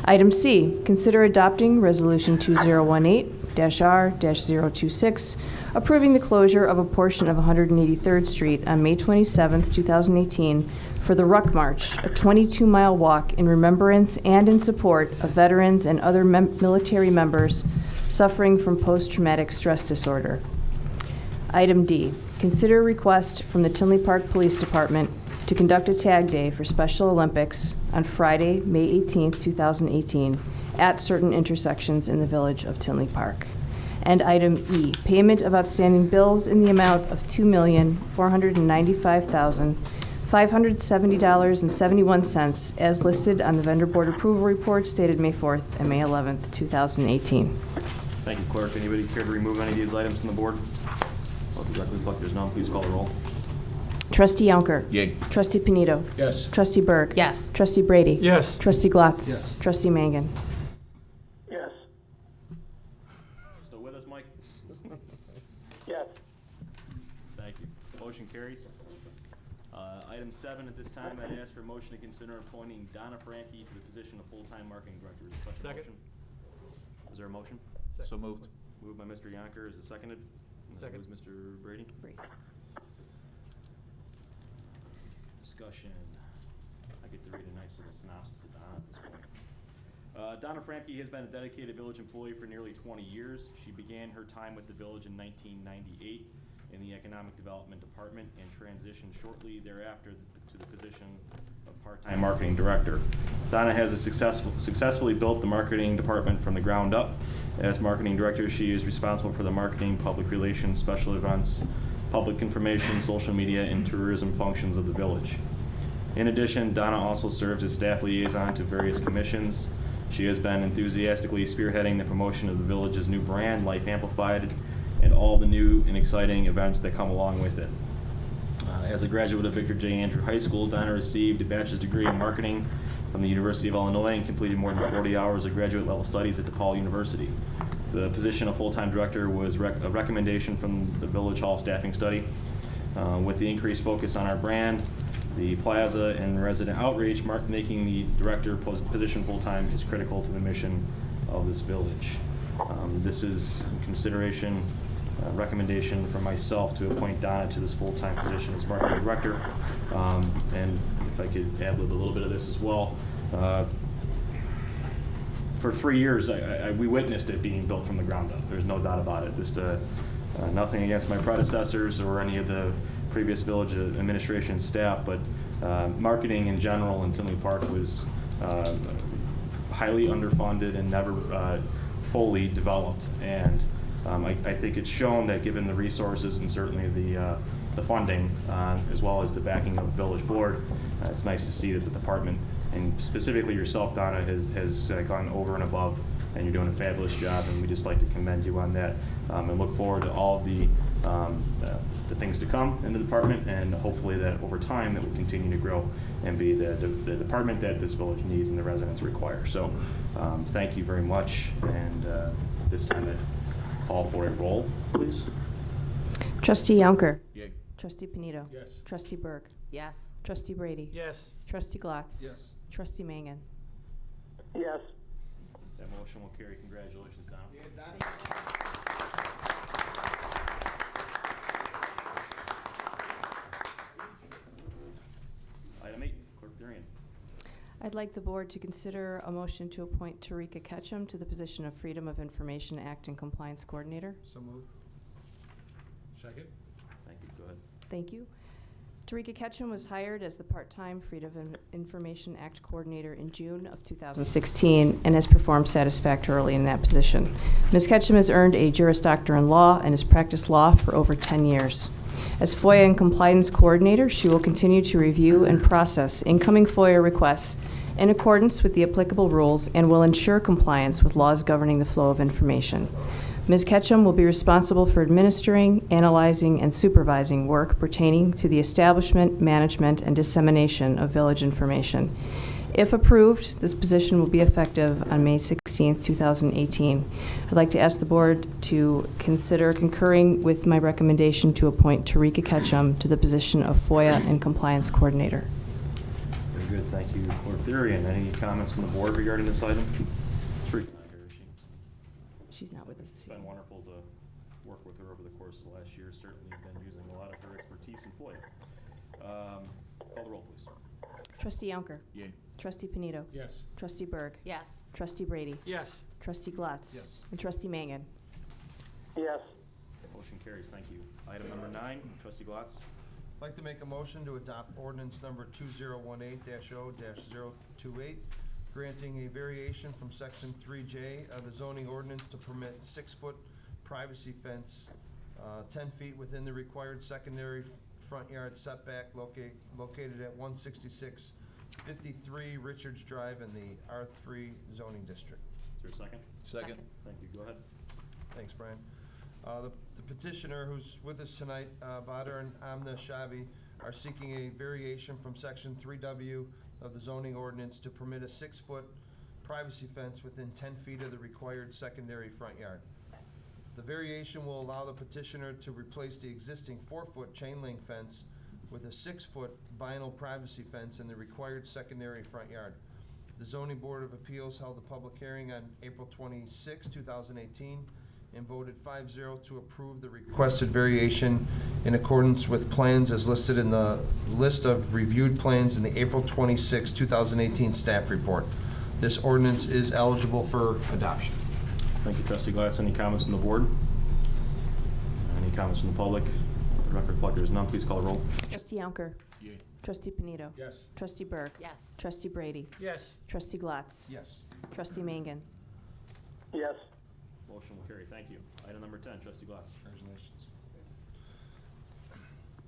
Item C, consider adopting Resolution 2018-R-026, approving the closure of a portion of 183rd Street on May 27, 2018, for the Ruck March, a 22-mile walk in remembrance and in support of veterans and other military members suffering from post-traumatic stress disorder. Item D, consider a request from the Tinley Park Police Department to conduct a tag day for Special Olympics on Friday, May 18, 2018, at certain intersections in the Village of Tinley Park. And item E, payment of outstanding bills in the amount of $2,495,570.71 as listed on the Vendor Board Approval Report dated May 4th and May 11th, 2018. Thank you, clerk. Anybody care to remove any of these items from the board? I'll directly pluck. There's none. Please call the roll. Trustee Yonker. Yay. Trustee Panito. Yes. Trustee Berg. Yes. Trustee Brady. Yes. Trustee Glatz. Yes. Trustee Mangan. Yes. Still with us, Mike? Yes. Thank you. Motion carries. Item 7, at this time, I'd ask for a motion to consider appointing Donna Franke to the position of full-time marketing director. Is there such a Second. motion? Is there a motion? So moved. Moved by Mr. Yonker. Is it seconded? Second. Who's Mr. Brady? Discussion. I get to read a nice little synopsis of Donna at this point. Donna Franke has been a dedicated village employee for nearly 20 years. She began her time with the village in 1998 in the Economic Development Department and transitioned shortly thereafter to the position of part-time marketing director. Donna has successfully built the marketing department from the ground up. As marketing director, she is responsible for the marketing, public relations, special events, public information, social media, and tourism functions of the village. In addition, Donna also serves as staff liaison to various commissions. She has been enthusiastically spearheading the promotion of the village's new brand, Life Amplified, and all the new and exciting events that come along with it. As a graduate of Victor J. Andrew High School, Donna received a bachelor's degree in marketing from the University of Illinois and completed more than 40 hours of graduate level studies at DePaul University. The position of full-time director was a recommendation from the Village Hall staffing study. With the increased focus on our brand, the plaza, and resident outreach, making the director position full-time is critical to the mission of this village. This is consideration, recommendation from myself to appoint Donna to this full-time position as marketing director. And if I could add a little bit of this as well. For 3 years, we witnessed it being built from the ground up. There's no doubt about it. Just nothing against my predecessors or any of the previous village administration staff, but marketing in general in Tinley Park was highly underfunded and never fully developed. And I think it's shown that given the resources and certainly the funding, as well as the backing of the village board, it's nice to see that the department, and specifically yourself, Donna, has gone over and above, and you're doing a fabulous job, and we just like to commend you on that, and look forward to all of the things to come in the department, and hopefully that over time it will continue to grow and be the department that this village needs and the residents require. So thank you very much, and this time I call for a roll, please. Trustee Yonker. Yay. Trustee Panito. Yes. Trustee Berg. Yes. Trustee Brady. Yes. Trustee Glatz. Yes. Trustee Mangan. Yes. That motion will carry. Congratulations, Don. Item 8, Clerk Durian. I'd like the board to consider a motion to appoint Tarika Ketchum to the position of Freedom of Information Act and Compliance Coordinator. So moved. Second? Thank you. Go ahead. Thank you. Tarika Ketchum was hired as the part-time Freedom of Information Act Coordinator in June of 2016 and has performed satisfactorily in that position. Ms. Ketchum has earned a Juris Doctor in Law and has practiced law for over 10 years. As FOIA and Compliance Coordinator, she will continue to review and process incoming FOIA requests in accordance with the applicable rules and will ensure compliance with laws governing the flow of information. Ms. Ketchum will be responsible for administering, analyzing, and supervising work pertaining to the establishment, management, and dissemination of village information. If approved, this position will be effective on May 16, 2018. I'd like to ask the board to consider concurring with my recommendation to appoint Tarika Ketchum to the position of FOIA and Compliance Coordinator. Very good. Thank you, Clerk Durian. Any comments from the board regarding this item? Tariq's not here, is she? She's not with us. It's been wonderful to work with her over the course of the last year. Certainly been using a lot of her expertise in FOIA. Call the roll, please. Trustee Yonker. Yay. Trustee Panito. Yes. Trustee Berg. Yes. Trustee Brady. Yes. Trustee Glatz. Yes. And Trustee Mangan. Yes. Motion carries. Thank you. Item number 9, Trustee Glatz. I'd like to make a motion to adopt ordinance number 2018-0-028, granting a variation from section 3J of the zoning ordinance to permit 6-foot privacy fence 10 feet within the required secondary front yard setback located at 16653 Richards Drive in the R3 zoning district. Is there a second? Second. Thank you. Go ahead. Thanks, Brian. The petitioner who's with us tonight, Badr and Amna Shabi, are seeking a variation from section 3W of the zoning ordinance to permit a 6-foot privacy fence within 10 feet of the required secondary front yard. The variation will allow the petitioner to replace the existing 4-foot chain link fence with a 6-foot vinyl privacy fence in the required secondary front yard. The Zoning Board of Appeals held a public hearing on April 26, 2018, and voted 5-0 to approve the requested variation in accordance with plans as listed in the list of reviewed plans in the April 26, 2018 staff report. This ordinance is eligible for adoption. Thank you, Trustee Glatz. Any comments from the board? Any comments from the public? The record reflect there is none. Please call the roll. Trustee Yonker. Yay. Trustee Panito. Yes. Trustee Berg. Yes. Trustee Brady. Yes. Trustee Glatz. Yes. Trustee Mangan. Yes. Motion will carry. Thank you. Item number 10, Trustee Glatz. Congratulations.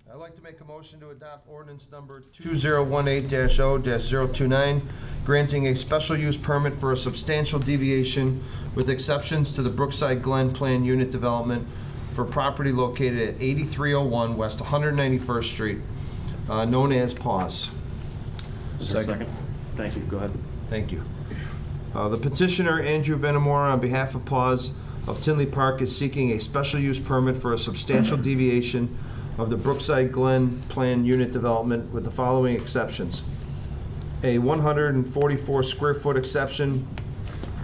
I'd like to make a motion to adopt ordinance number 2018-0-029, granting a special use permit for a substantial deviation with exceptions to the Brookside Glen Plan Unit Development for property located at 8301 West 191st Street, known as Pause. Is there a second? Thank you. Go ahead. Thank you. The petitioner, Andrew Venamore, on behalf of Pause of Tinley Park, is seeking a special use permit for a substantial deviation of the Brookside Glen Plan Unit Development with the following exceptions. A 144 square foot exception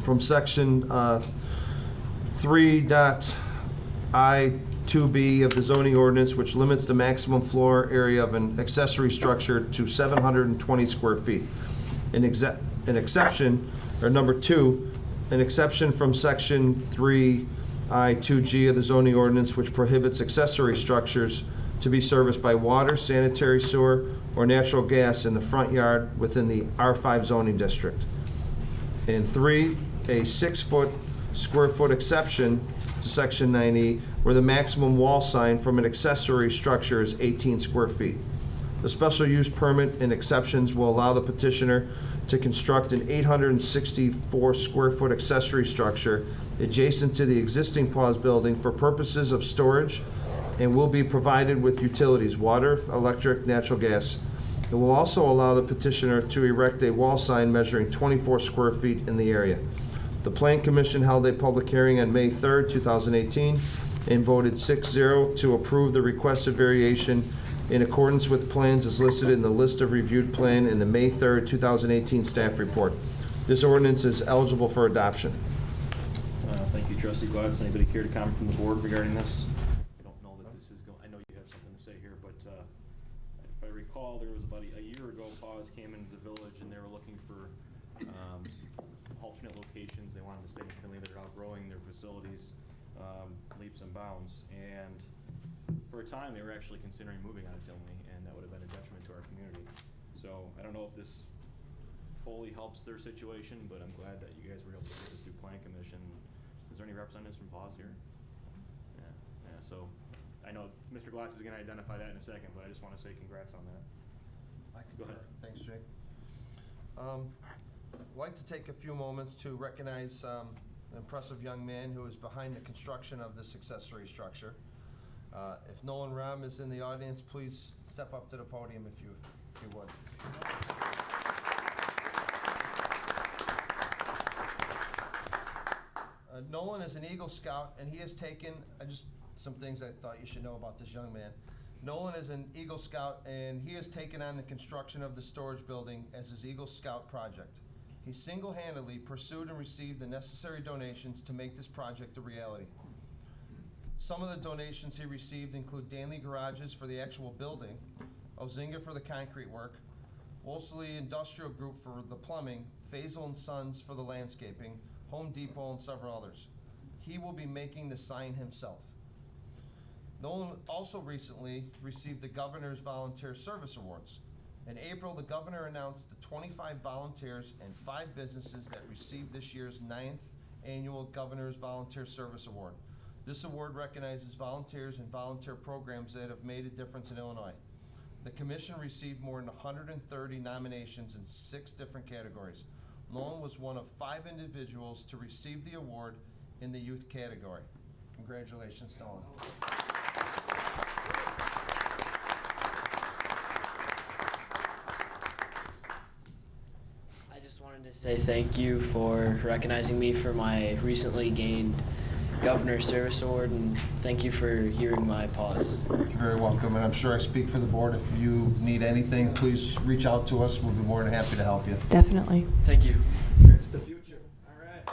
from section 3.I2B of the zoning ordinance, which limits the maximum floor area of an accessory structure to 720 square feet. An exception, or number 2, an exception from section 3I2G of the zoning ordinance, which prohibits accessory structures to be serviced by water, sanitary sewer, or natural gas in the front yard within the R5 zoning district. And 3, a 6 square foot exception to Section 9E, where the maximum wall sign from an accessory structure is 18 square feet. The special use permit and exceptions will allow the petitioner to construct an 864 square foot accessory structure adjacent to the existing Paws building for purposes of storage, and will be provided with utilities, water, electric, natural gas. It will also allow the petitioner to erect a wall sign measuring 24 square feet in the area. The Plan Commission held a public hearing on May 3rd, 2018, and voted 6-0 to approve the requested variation in accordance with plans as listed in the list of reviewed plan in the May 3rd, 2018 staff report. This ordinance is eligible for adoption. Thank you, Trustee Glatz. Anybody care to comment from the board regarding this? I don't know that this is I know you have something to say here, but if I recall, there was about a year ago, Paws came into the village and they were looking for alternate locations. They wanted to stay in Tinley. They're outgrowing their facilities leaps and bounds. And for a time, they were actually considering moving out of Tinley, and that would have been a detriment to our community. So I don't know if this fully helps their situation, but I'm glad that you guys were able to get this through Plan Commission. Is there any representatives from Paws here? Yeah. So I know Mr. Glass is going to identify that in a second, but I just want to say congrats on that. Go ahead. Thanks, Jake. I'd like to take a few moments to recognize an impressive young man who is behind the construction of this accessory structure. If Nolan Ram is in the audience, please step up to the podium if you would. Nolan is an Eagle Scout, and he has taken, some things I thought you should know about this young man. Nolan is an Eagle Scout, and he has taken on the construction of the storage building as his Eagle Scout project. He single-handedly pursued and received the necessary donations to make this project a reality. Some of the donations he received include Danley Garages for the actual building, Ozinga for the concrete work, Wolseley Industrial Group for the plumbing, Faisal & Sons for the landscaping, Home Depot, and several others. He will be making the sign himself. Nolan also recently received the Governor's Volunteer Service Awards. In April, the Governor announced the 25 volunteers and 5 businesses that received this year's 9th Annual Governor's Volunteer Service Award. This award recognizes volunteers and volunteer programs that have made a difference in Illinois. The Commission received more than 130 nominations in 6 different categories. Nolan was one of 5 individuals to receive the award in the youth category. Congratulations, Nolan. I just wanted to say thank you for recognizing me for my recently gained Governor's Service Award, and thank you for hearing my pause. You're very welcome, and I'm sure I speak for the board. If you need anything, please reach out to us. We'll be more than happy to help you. Definitely. Thank you. It's the future. All right.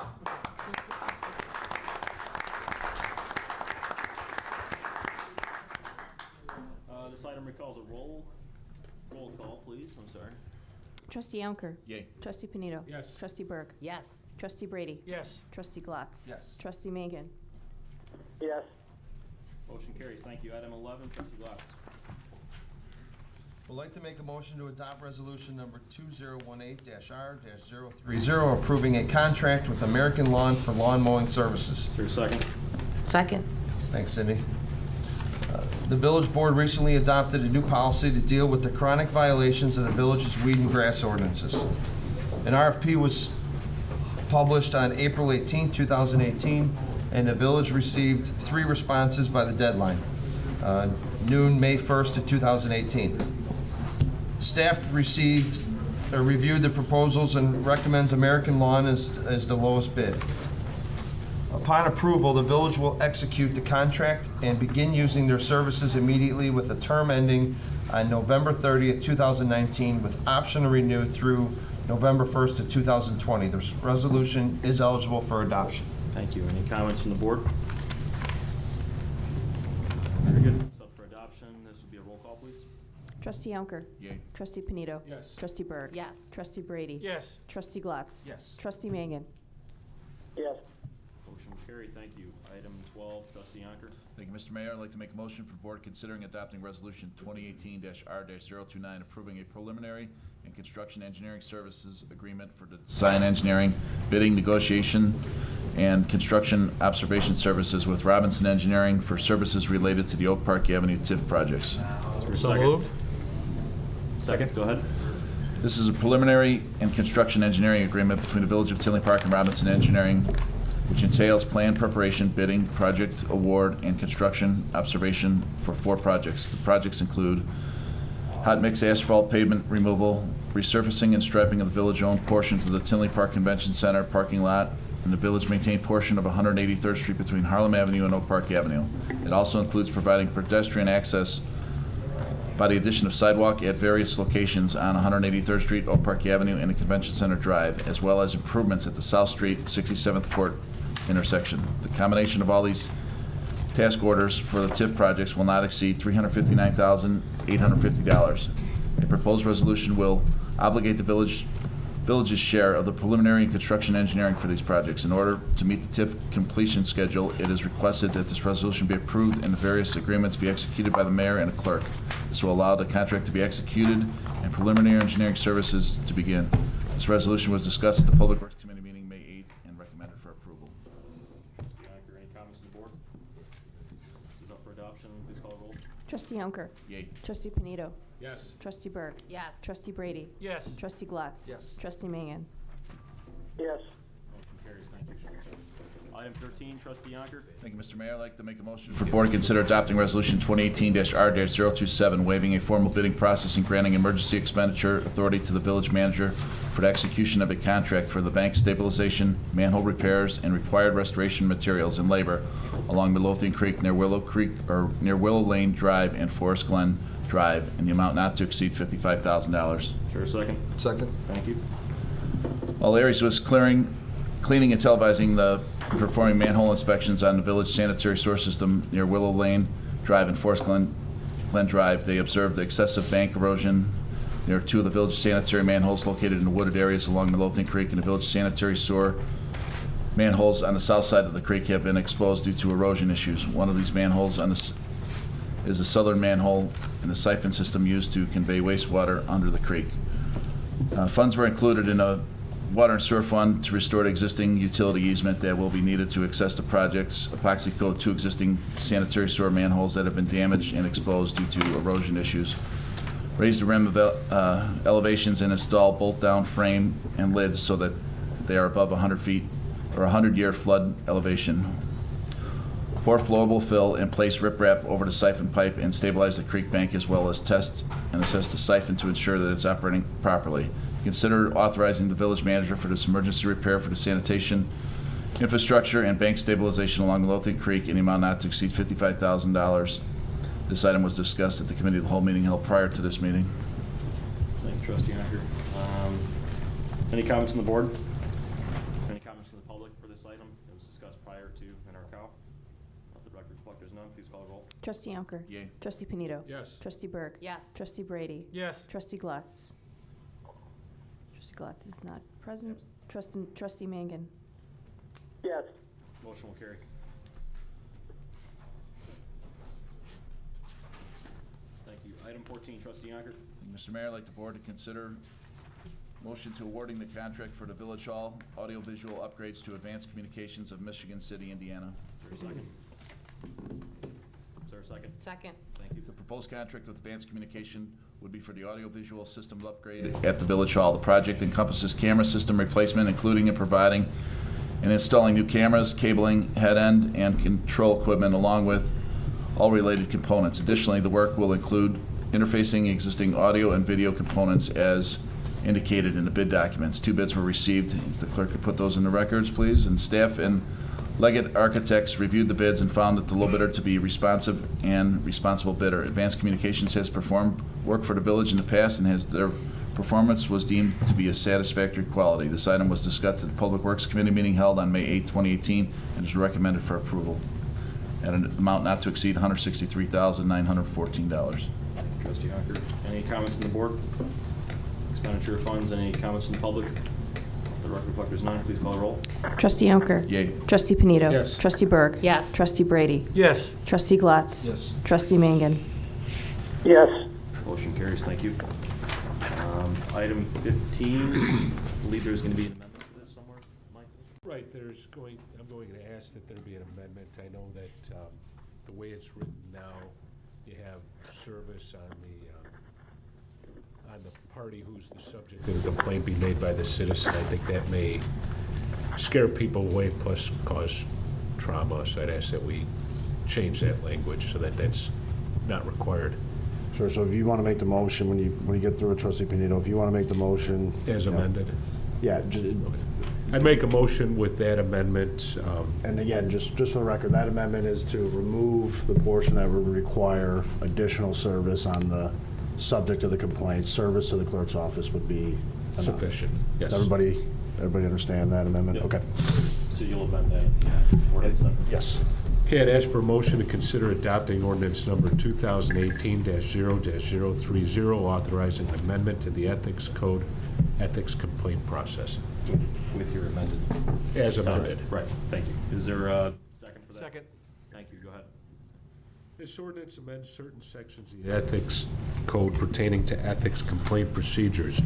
This item recalls a roll call, please. I'm sorry. Trustee Yonker. Yay. Trustee Panito. Yes. Trustee Berg. Yes. Trustee Brady. Yes. Trustee Glatz. Yes. Trustee Mangan. Yes. Motion carries. Thank you. Item 11, Trustee Glatz. Would like to make a motion to adopt resolution number 2018-R-030, approving a contract with American Lawn for lawn mowing services. Is there a second? Second. Thanks, Cindy. The village board recently adopted a new policy to deal with the chronic violations of the village's weed and grass ordinances. An RFP was published on April 18, 2018, and the village received 3 responses by the deadline, noon, May 1st of 2018. Staff reviewed the proposals and recommends American Lawn as the lowest bid. Upon approval, the village will execute the contract and begin using their services immediately with a term ending on November 30th, 2019, with option to renew through November 1st of 2020. The resolution is eligible for adoption. Thank you. Any comments from the board? Very good. It's up for adoption. This would be a roll call, please. Trustee Yonker. Yay. Trustee Panito. Yes. Trustee Berg. Yes. Trustee Brady. Yes. Trustee Glatz. Yes. Trustee Mangan. Yes. Motion carried. Thank you. Item 12, Trustee Yonker. Thank you, Mr. Mayor. I'd like to make a motion for the board considering adopting Resolution 2018-R-029, approving a preliminary and construction engineering services agreement for design engineering, bidding, negotiation, and construction observation services with Robinson Engineering for services related to the Oak Park Avenue TIF projects. So moved. Second, go ahead. This is a preliminary and construction engineering agreement between the Village of Tinley Park and Robinson Engineering, which entails plan preparation, bidding, project award, and construction observation for 4 projects. The projects include hot mix asphalt pavement removal, resurfacing and striping of the village-owned portions of the Tinley Park Convention Center parking lot, and the village-maintained portion of 183rd Street between Harlem Avenue and Oak Park Avenue. It also includes providing pedestrian access by the addition of sidewalk at various locations on 183rd Street, Oak Park Avenue, and the Convention Center Drive, as well as improvements at the South Street, 67th Court intersection. The combination of all these task orders for the TIF projects will not exceed $359,850. A proposed resolution will obligate the village's share of the preliminary and construction engineering for these projects. In order to meet the TIF completion schedule, it is requested that this resolution be approved and the various agreements be executed by the mayor and a clerk. This will allow the contract to be executed and preliminary engineering services to begin. This resolution was discussed at the Public Works Committee meeting May 8th and recommended for approval. Trustee Yonker, any comments from the board? This is up for adoption. Please call the roll. Trustee Yonker. Yay. Trustee Panito. Yes. Trustee Berg. Yes. Trustee Brady. Yes. Trustee Glatz. Yes. Trustee Mangan. Yes. Motion carries. Thank you. Item 13, Trustee Yonker. Thank you, Mr. Mayor. I'd like to make a motion for the board to consider adopting Resolution 2018-R-027, waiving a formal bidding process and granting emergency expenditure authority to the village manager for the execution of a contract for the bank stabilization, manhole repairs, and required restoration materials and labor along Midlothian Creek near Willow Lane Drive and Forest Glen Drive in the amount not to exceed $55,000. Sure, second. Second. Thank you. All areas was cleaning and televising the performing manhole inspections on the village sanitary sewer system near Willow Lane Drive and Forest Glen Drive. They observed the excessive bank erosion near 2 of the village sanitary manholes located in the wooded areas along Midlothian Creek, and the village sanitary sewer manholes on the south side of the creek have been exposed due to erosion issues. One of these manholes is the southern manhole in the siphon system used to convey wastewater under the creek. Funds were included in a water and sewer fund to restore the existing utility easement that will be needed to access the project's epoxy coat 2 existing sanitary sewer manholes that have been damaged and exposed due to erosion issues. Raise the rim of elevations and install bolt-down frame and lids so that they are above 100 feet or 100-year flood elevation. Pour flowable fill and place riprap over the siphon pipe and stabilize the creek bank, as well as test and assess the siphon to ensure that it's operating properly. Consider authorizing the village manager for this emergency repair for the sanitation infrastructure and bank stabilization along Midlothian Creek in the amount not to exceed $55,000. This item was discussed at the committee of the whole meeting held prior to this meeting. Thank you, Trustee Yonker. Any comments from the board? Any comments from the public for this item? It was discussed prior to in our cow. Let the record reflect there's none. Please call the roll. Trustee Yonker. Yay. Trustee Panito. Yes. Trustee Berg. Yes. Trustee Brady. Yes. Trustee Glatz. Trustee Glatz is not present. Trustee Mangan. Yes. Motion will carry. Thank you. Item 14, Trustee Yonker. Mr. Mayor, I'd like the board to consider motion to awarding the contract for the Village Hall audiovisual upgrades to Advanced Communications of Michigan City, Indiana. Is there a second? Is there a second? Second. Thank you. The proposed contract with Advanced Communication would be for the audiovisual systems upgrade at the Village Hall. The project encompasses camera system replacement, including and providing and installing new cameras, cabling, head end, and control equipment, along with all related components. Additionally, the work will include interfacing existing audio and video components as indicated in the bid documents. 2 bids were received. If the clerk could put those in the records, please. And staff and Leggett Architects reviewed the bids and found that the low bidder to be responsive and responsible bidder. Advanced Communications has performed work for the village in the past and their performance was deemed to be a satisfactory quality. This item was discussed at the Public Works Committee meeting held on May 8, 2018, and is recommended for approval at an amount not to exceed $163,914. Trustee Yonker. Any comments from the board? Expenditure of funds. Any comments from the public? Let The record reflect there's none. Please call the roll. Trustee Yonker. Yay. Trustee Panito. Yes. Trustee Berg. Yes. Trustee Brady. Yes. Trustee Glatz. Yes. Trustee Mangan. Yes. Motion carries. Thank you. Item 15, I believe there's going to be an amendment to this somewhere, Michael? Right, I'm going to ask that there be an amendment. I know that the way it's written now, you have service on the party who's the subject of the complaint be made by the citizen. I think that may scare people away, plus cause trauma, so I'd ask that we change that language so that that's not required. Sure, so if you want to make the motion, when you get through with Trustee Panito, if you want to make the motion. As amended? Yeah. I'd make a motion with that amendment. And again, just for the record, that amendment is to remove the portion that would require additional service on the subject of the complaint. Service to the clerk's office would be enough. Sufficient, yes. Everybody understand that amendment? Yep. Okay. So you'll amend that ordinance then? Yes. Okay, I'd ask for a motion to consider adopting ordinance number 2018-0-030, authorizing an amendment to the Ethics Code ethics complaint process. With your amended. As amended. Right, thank you. Is there a second for that? Second. Thank you, go ahead. This ordinance amends certain sections of the Ethics Code pertaining to ethics complaint procedures.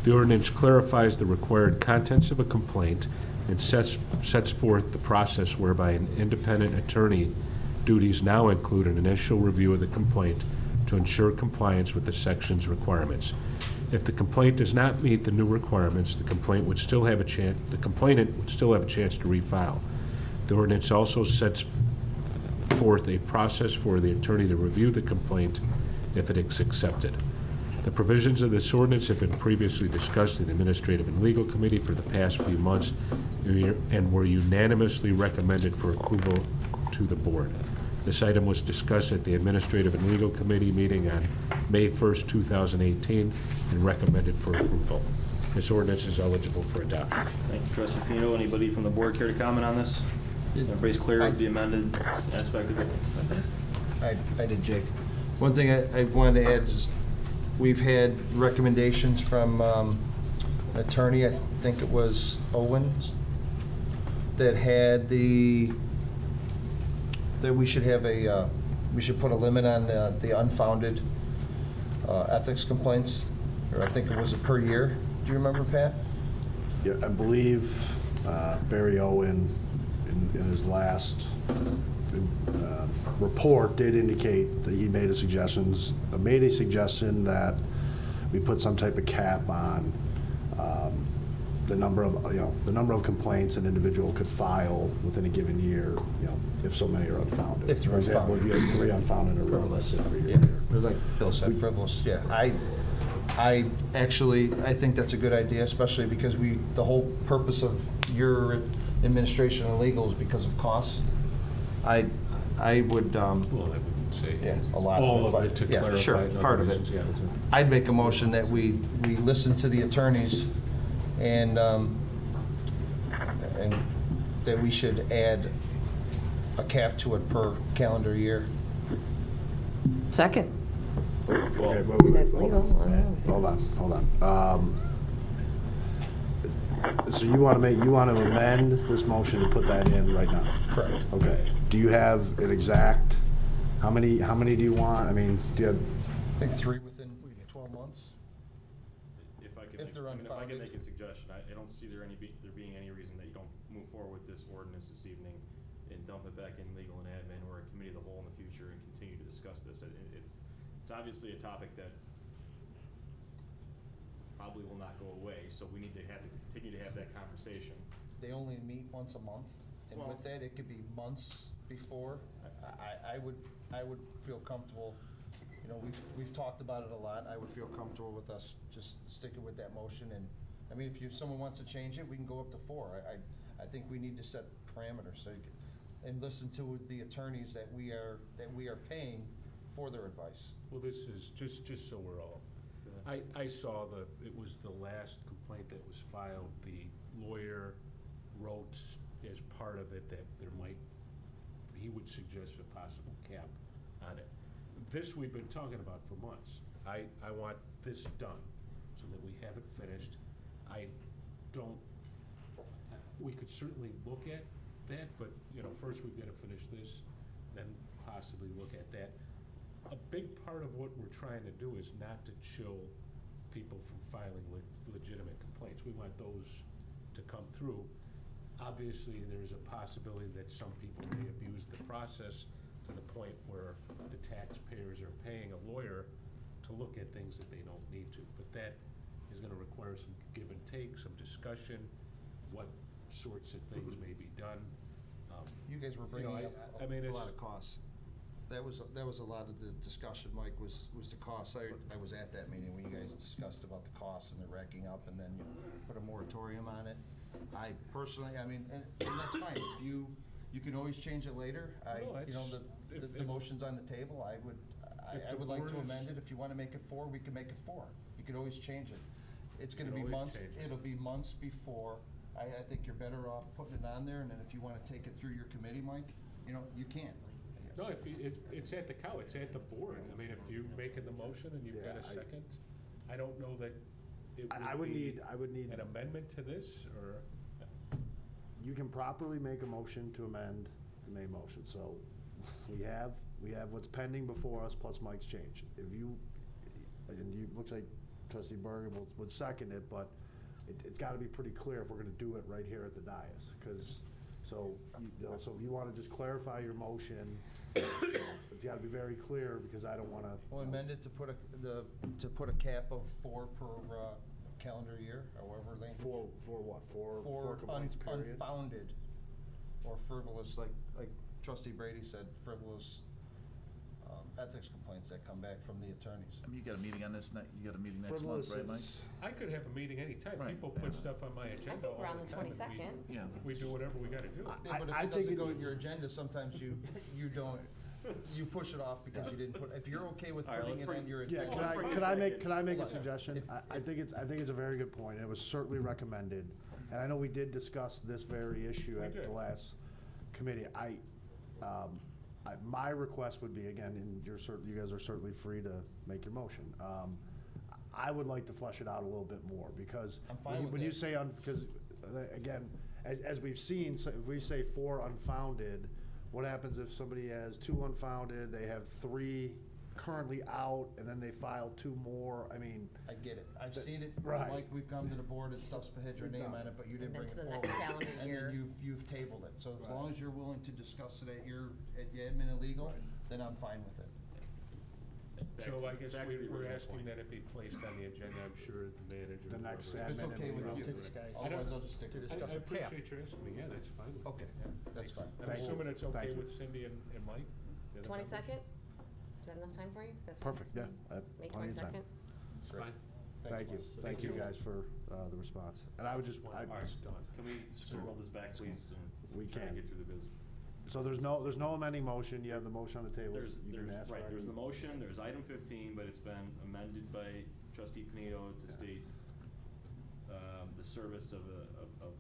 The ordinance clarifies the required contents of a complaint and sets forth the process whereby an independent attorney duties now include an initial review of the complaint to ensure compliance with the section's requirements. If the complaint does not meet the new requirements, the complainant would still have a chance to refile. The ordinance also sets forth a process for the attorney to review the complaint if it is accepted. The provisions of this ordinance have been previously discussed in the Administrative and Legal Committee for the past few months and were unanimously recommended for approval to the board. This item was discussed at the Administrative and Legal Committee meeting on May 1st, 2018, and recommended for approval. This ordinance is eligible for adoption. Thank you, Trustee Pino. Anybody from the board care to comment on this? Everybody's clear with the amended aspect of it? I did, Jake. One thing I wanted to add is we've had recommendations from attorney, I think it was Owens, that had that we should have we should put a limit on the unfounded ethics complaints, or I think it was per year. Do you remember, Pat? Yeah, I believe Barry Owen, in his last report, did indicate that he made a suggestion that we put some type of cap on the number of complaints an individual could file within a given year, if so many are unfounded. If they're For example, if you have 3 unfounded in a row, that's it for your year. Like Bill said, frivolous. Yeah, I think that's a good idea, especially because the whole purpose of your administration and legal is because of costs. I would. Well, I wouldn't say a lot all of it, of it to yeah, clarify. sure, other part of it. reasons, yeah. I'd make a motion that we listen to the attorneys and that we should add a cap to it per calendar year. Second. Okay, That's legal. Hold on. So you want to amend this motion to put that in right now? Correct. Okay. Do you have an exact, how many do you want? I mean, do you have? I think 3 within 12 months. If I If they're can unfounded. make a suggestion, I don't see there being any reason that you don't move forward with this ordinance this evening and dump it back in legal and admin or a committee of the whole in the future and continue to discuss this. It's obviously a topic that probably will not go away, so we need to continue to have that conversation. They only meet once a month, and with that, it could be months before. I would feel comfortable, we've talked about it a lot. I would feel comfortable with us just sticking with that motion, and, I mean, if someone wants to change it, we can go up to 4. I think we need to set parameters, and listen to the attorneys that we are paying for their advice. Well, this is, just so we're all, I saw it was the last complaint that was filed. The lawyer wrote as part of it that he would suggest a possible cap on it. This we've been talking about for months. I want this done so that we have it finished. I don't we could certainly look at that, but, first we've got to finish this, then possibly look at that. A big part of what we're trying to do is not to chill people from filing legitimate complaints. We want those to come through. Obviously, there's a possibility that some people may abuse the process to the point where the taxpayers are paying a lawyer to look at things that they don't need to. But that is going to require some give and take, some discussion, what sorts of things may be done. You guys were bringing up a lot of costs. That was a lot of the discussion, Mike, was the costs. I was at that meeting when you guys discussed about the costs and the racking up, and then you put a moratorium on it. I personally, and that's fine. You can always change it later. The motion's on the table. I would like to amend it. If you want to make it 4, we can make it 4. You can always change it. It's going to be months. It'll be months before. I think you're better off putting it on there, and then if you want to take it through your committee, Mike, you can. No, it's at the it's at the board. If you're making the motion and you've got a second, I don't know that it would need an amendment to this, or? You can properly make a motion to amend the main motion. So we have what's pending before us plus Mike's change. Looks like Trustee Bergen would second it, but it's got to be pretty clear if we're going to do it right here at the dais. So if you want to just clarify your motion, it's got to be very clear, because I don't want to. Well, amend it to put a cap of 4 per calendar year, however length. For what? For complaints, period? Unfounded or frivolous, like Trustee Brady said, frivolous ethics complaints that come back from the attorneys. You got a meeting on this, you got a meeting next month, right, Mike? I could have a meeting anytime. Right. People put stuff on my agenda all we're on the the time. and 22nd. We do whatever we got to do. Yeah, but if it doesn't go in your agenda, sometimes you don't, you push it off because you didn't put, if you're okay with putting it on your agenda. Yeah, could I make a suggestion? I think it's a very good point, and it was certainly recommended. And I know we did discuss this very issue at the last committee. My request would be, again, and you guys are certainly free to make your motion. I would like to flesh it out a little bit more, because when you say because again, as we've seen, so if we say 4 unfounded, what happens if somebody has 2 unfounded, they have 3 currently out, and then they file 2 more? I get it. I've seen it. Right. Like, we've come to the board and stuff's had your name on it, but you didn't bring it forward. And then you've tabled it. So as long as you're willing to discuss it at your admin and legal, then I'm fine with it. So I guess we're asking that it be placed on the agenda. I'm sure the manager. The next If it's okay with you. Otherwise, I'll just stick to I appreciate your asking me. Yeah, that's fine. Okay, that's fine. I'm assuming it's okay with Cindy and Mike? the other 22nd? Is that enough time for you? That's fine. Perfect, yeah. May Plenty of time. 22nd? It's fine. Thank you. Thank you guys for the response. And I would just. All right, can we roll this back, please? We Try to can. get through the business. So there's no amending motion. You have the motion on the table. There's You can ask for there's the any- motion, there's item 15, but it's been amended by Trustee Panito to state the service of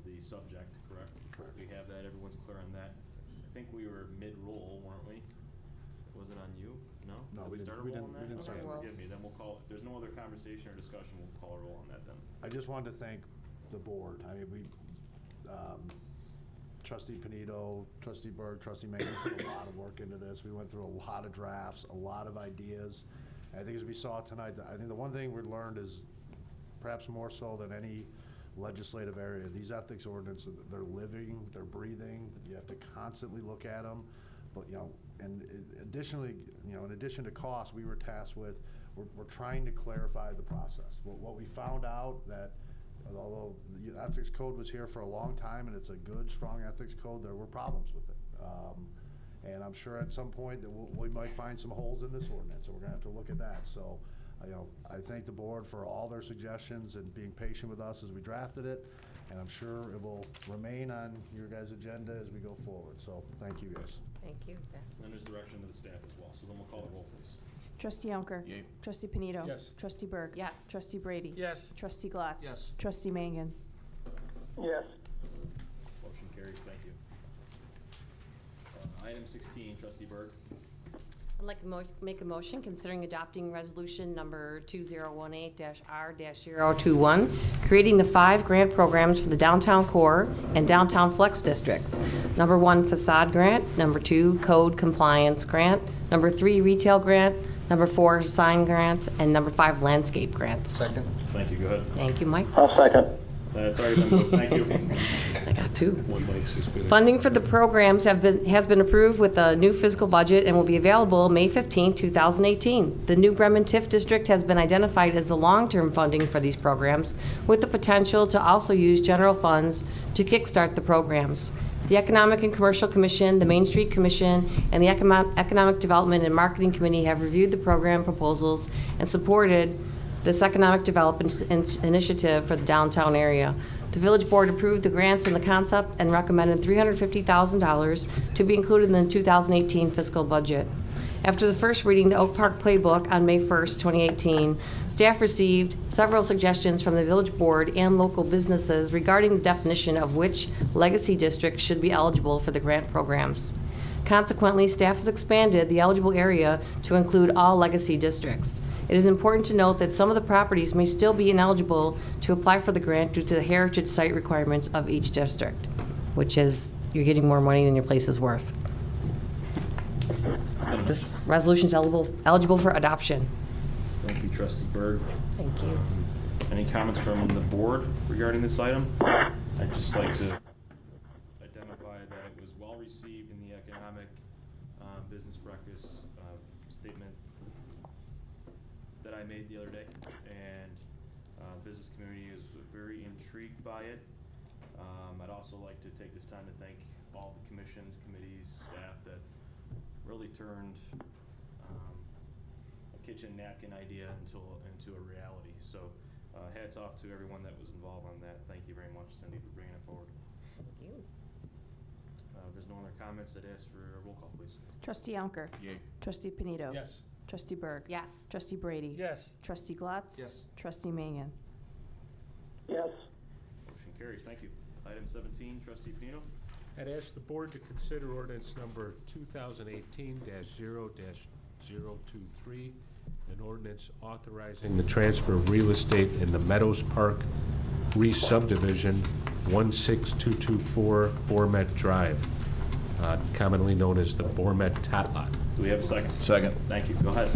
the subject, correct? Correct. We have that, everyone's clear on that. I think we were mid-roll, weren't we? Was it on you? No? No, Did we we start a didn't- roll on we that? didn't start Okay, a roll. forgive me, then we'll call, if there's no other conversation or discussion, we'll call a roll on that then. I just wanted to thank the board. I mean, Trustee Panito, Trustee Berg, Trustee Manning put a lot of work into this. We went through a lot of drafts, a lot of ideas. And I think as we saw tonight, I think the one thing we learned is, perhaps more so than any legislative area, these ethics ordinances, they're living, they're breathing. You have to constantly look at them. But, and additionally, in addition to cost, we were tasked with, we're trying to clarify the process. What we found out that, although the ethics code was here for a long time and it's a good, strong ethics code, there were problems with it. And I'm sure at some point that we might find some holes in this ordinance, and we're gonna have to look at that. So, I thank the board for all their suggestions and being patient with us as we drafted it, and I'm sure it will remain on your guys' agenda as we go forward. So, thank you guys. Thank you. And then there's direction to the staff as well, so then we'll call the roll, please. Trustee Yonker? Yay. Trustee Panito? Yes. Trustee Berg? Yes. Trustee Brady? Yes. Trustee Glatz? Yes. Trustee Mangan? Yes. Motion carries, thank you. Item 16, Trustee Berg. I'd like to make a motion considering adopting resolution number 2018-R-021, creating the 5 grant programs for the downtown core and downtown flex districts. Number 1, facade grant. Number 2, code compliance grant. Number 3, retail grant. Number 4, sign grant. And number 5, landscape grant. Second. Thank you, go ahead. Thank you, Mike. I'll second. That's already been moved, thank you. I got 2. One Mike's has been- Funding for the programs has been approved with a new fiscal budget and will be available May 15, 2018. The new Bremen TIF district has been identified as the long-term funding for these programs, with the potential to also use general funds to kickstart the programs. The Economic and Commercial Commission, the Main Street Commission, and the Economic Development and Marketing Committee have reviewed the program proposals and supported this economic development initiative for the downtown area. The village board approved the grants and the concept and recommended $350,000 to be included in the 2018 fiscal budget. After the first reading, the Oak Park Playbook on May 1st, 2018, staff received several suggestions from the village board and local businesses regarding the definition of which legacy district should be eligible for the grant programs. Consequently, staff has expanded the eligible area to include all legacy districts. It is important to note that some of the properties may still be ineligible to apply for the grant due to the heritage site requirements of each district, which is you're getting more money than your place is worth. This resolution is eligible for adoption. Thank you, Trustee Berg. Thank you. Any comments from the board regarding this item? I'd just like to identify that it was well received in the economic business breakfast statement that I made the other day, and business community is very intrigued by it. I'd also like to take this time to thank all the commissions, committees, staff that really turned a kitchen napkin idea into a reality. So hats off to everyone that was involved on that. Thank you very much, Cindy, for bringing it forward. Thank you. If there's no other comments, I'd ask for a roll call, please. Trustee Yonker. Yay. Trustee Panito. Yes. Trustee Berg. Yes. Trustee Brady. Yes. Trustee Glatz. Yes. Trustee Mangan. Yes. Motion carries. Thank you. Item 17, Trustee Pino. I'd ask the board to consider ordinance number 2018-0-023, an ordinance authorizing the transfer of real estate in the Meadows Park re-subdivision 16224 Bormet Drive, commonly known as the Bormet Tot Lot. Do we have a second? Second. Thank you. Go ahead.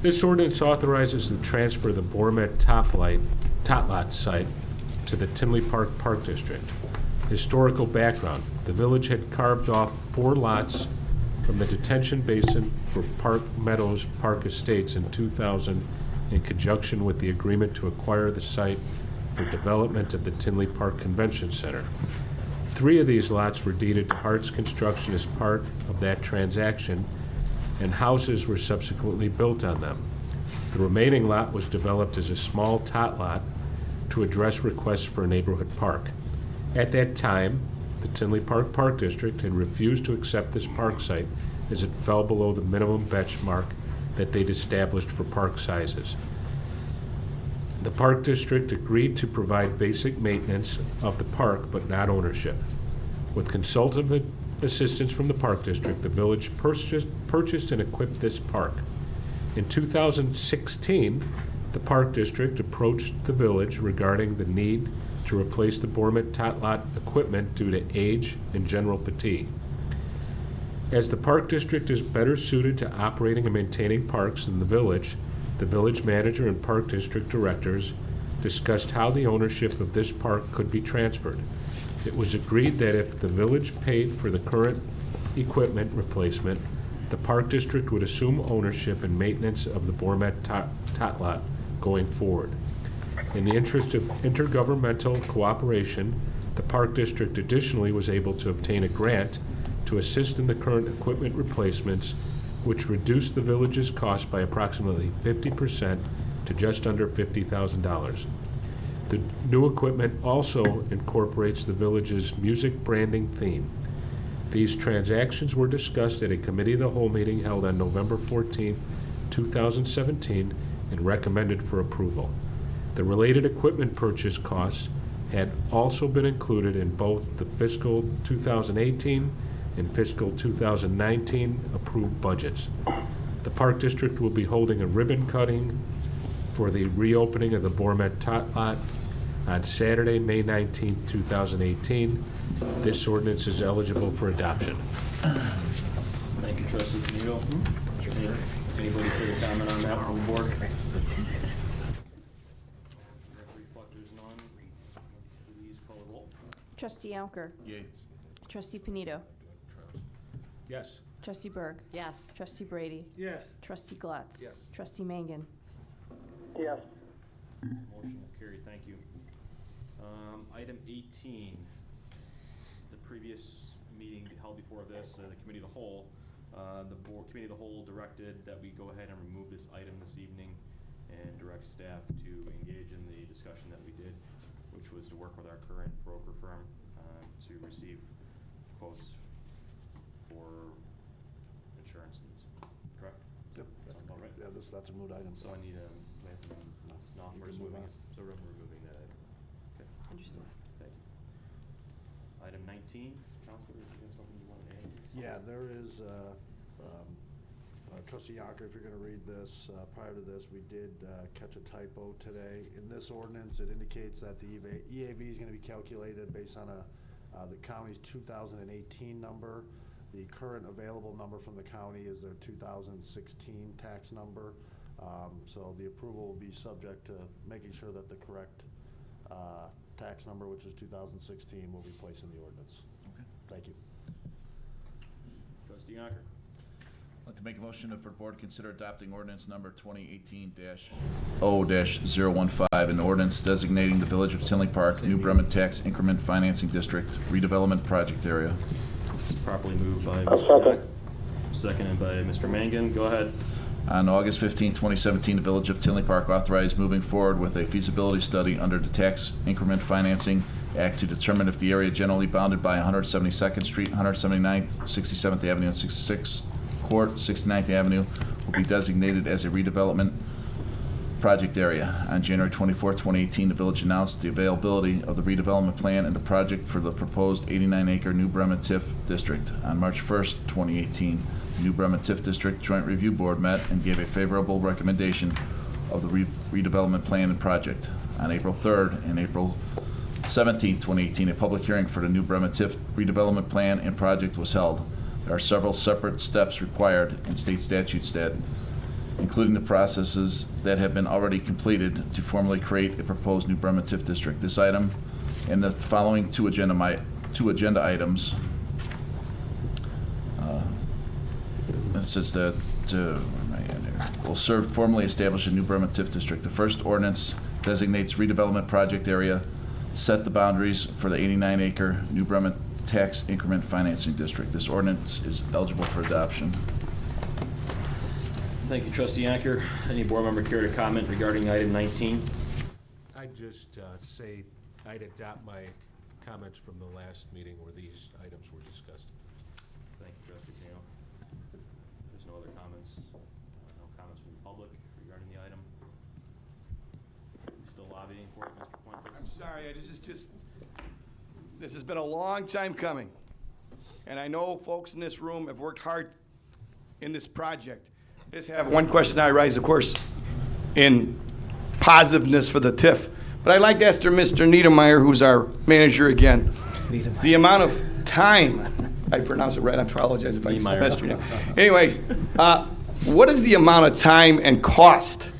This ordinance authorizes the transfer of the Bormet Tot Lot site to the Tinley Park Park District. Historical background: the village had carved off 4 lots from the detention basin for Park Meadows Park Estates in 2000 in conjunction with the agreement to acquire the site for development of the Tinley Park Convention Center. 3 of these lots were deeded to Hart's Construction as part of that transaction, and houses were subsequently built on them. The remaining lot was developed as a small tot lot to address requests for a neighborhood park. At that time, the Tinley Park Park District had refused to accept this park site as it fell below the minimum benchmark that they'd established for park sizes. The Park District agreed to provide basic maintenance of the park, but not ownership. With consultative assistance from the Park District, the village purchased and equipped this park. In 2016, the Park District approached the village regarding the need to replace the Bormet Tot Lot equipment due to age and general fatigue. As the Park District is better suited to operating and maintaining parks than the village manager and Park District directors discussed how the ownership of this park could be transferred. It was agreed that if the village paid for the current equipment replacement, the Park District would assume ownership and maintenance of the Bormet Tot Lot going forward. In the interest of intergovernmental cooperation, the Park District additionally was able to obtain a grant to assist in the current equipment replacements, which reduced the village's cost by approximately 50% to just under $50,000. The new equipment also incorporates the village's music branding theme. These transactions were discussed at a committee of the whole meeting held on November 14, 2017, and recommended for approval. The related equipment purchase costs had also been included in both the fiscal 2018 in fiscal 2019 approved budgets. The Park District will be holding a ribbon cutting for the reopening of the Bremen TIF lot on Saturday, May 19, 2018. This ordinance is eligible for adoption. Thank you, Trustee Panito. Anybody further comment on that from the board? Reflectors none. Please call the roll. Trustee Alker. Yay. Trustee Panito. Yes. Trustee Berg. Yes. Trustee Brady. Yes. Trustee Glatz. Yes. Trustee Mangan. Yes. Motion will carry, thank you. Item 18, the previous meeting held before this, the Committee of the Whole, Committee of the Whole directed that we go ahead and remove this item this evening and direct staff to engage in the discussion that we did, which was to work with our current broker firm to receive quotes for insurance needs, correct? Yep. That's about right? Yeah, that's a moot item. So I need a, no, we're just moving it, so we're removing that item. Okay. Understood. Thank you. Item 19, Counselor, do you have something you want to add? Yeah, there is, Trustee Yonker, if you're gonna read this, prior to this, we did catch a typo today. In this ordinance, it indicates that the EAV is gonna be calculated based on the county's 2018 number. The current available number from the county is their 2016 tax number. So the approval will be subject to making sure that the correct tax number, which is 2016, will be placed in the ordinance. Okay. Thank you. Trustee Yonker. I'd like to make a motion for the board to consider adopting ordinance number 2018-0-015, an ordinance designating the Village of Tinley Park, New Bremen Tax Increment Financing District redevelopment project area. Properly moved by Second. Seconded by Mr. Mangan. Go ahead. On August 15, 2017, the Village of Tinley Park authorized moving forward with a feasibility study under the Tax Increment Financing Act to determine if the area generally bounded by 172nd Street, 179th, 67th Avenue, and 66th Court, 69th Avenue will be designated as a redevelopment project area. On January 24, 2018, the village announced the availability of the redevelopment plan and the project for the proposed 89-acre New Bremen TIF district. On March 1, 2018, the New Bremen TIF District Joint Review Board met and gave a favorable recommendation of the redevelopment plan and project. On April 3rd and April 17, 2018, a public hearing for the New Bremen TIF redevelopment plan and project was held. There are several separate steps required in state statutes that, including the processes that have been already completed to formally create a proposed New Bremen TIF district. This item and the following two agenda items. It says that will serve formally establish a New Bremen TIF district. The first ordinance designates redevelopment project area, set the boundaries for the 89-acre New Bremen Tax Increment Financing District. This ordinance is eligible for adoption. Thank you, Trustee Yonker. Any board member care to comment regarding item 19? I'd just say I'd adopt my comments from the last meeting where these items were discussed. Thank you, Trustee Pano. There's no other comments. No comments from the public regarding the item. Still lobbying for it, Mr. Puente? I'm sorry, this has been a long time coming. And I know folks in this room have worked hard in this project. I just have one question I raise, of course, in positiveness for the TIF. But I'd like to ask Mr. Niedermeyer, who's our manager again, the amount of time, I pronounce it right, I apologize if I messed your name. Anyways, what is the amount of time and cost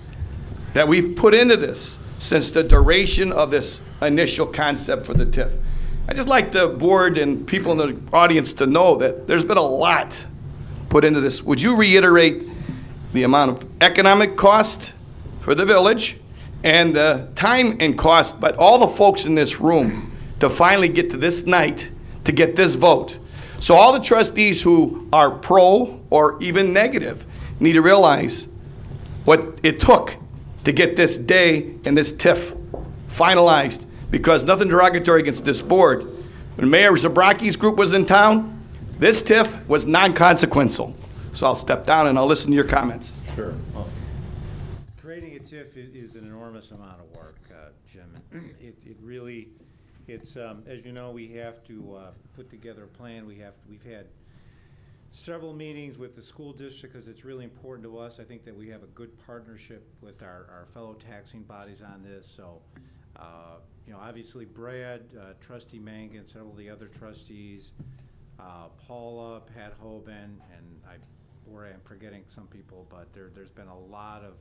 that we've put into this since the duration of this initial concept for the TIF? I'd just like the board and people in the audience to know that there's been a lot put into this. Would you reiterate the amount of economic cost for the village and the time and cost, but all the folks in this room to finally get to this night to get this vote? So all the trustees who are pro or even negative need to realize what it took to get this day and this TIF finalized, because nothing derogatory against this board. When Mayor Zabraki's group was in town, this TIF was non-consequential. So I'll step down and I'll listen to your comments. Sure. Creating a TIF is an enormous amount of work, Jim. It really, it's as you know, we have to put together a plan. We've had several meetings with the school district because it's really important to us. I think that we have a good partnership with our fellow taxing bodies on this. So, you know, obviously Brad, Trustee Mangan, several of the other trustees, Paula, Pat Hoban, and I'm forgetting some people, but there's been a lot of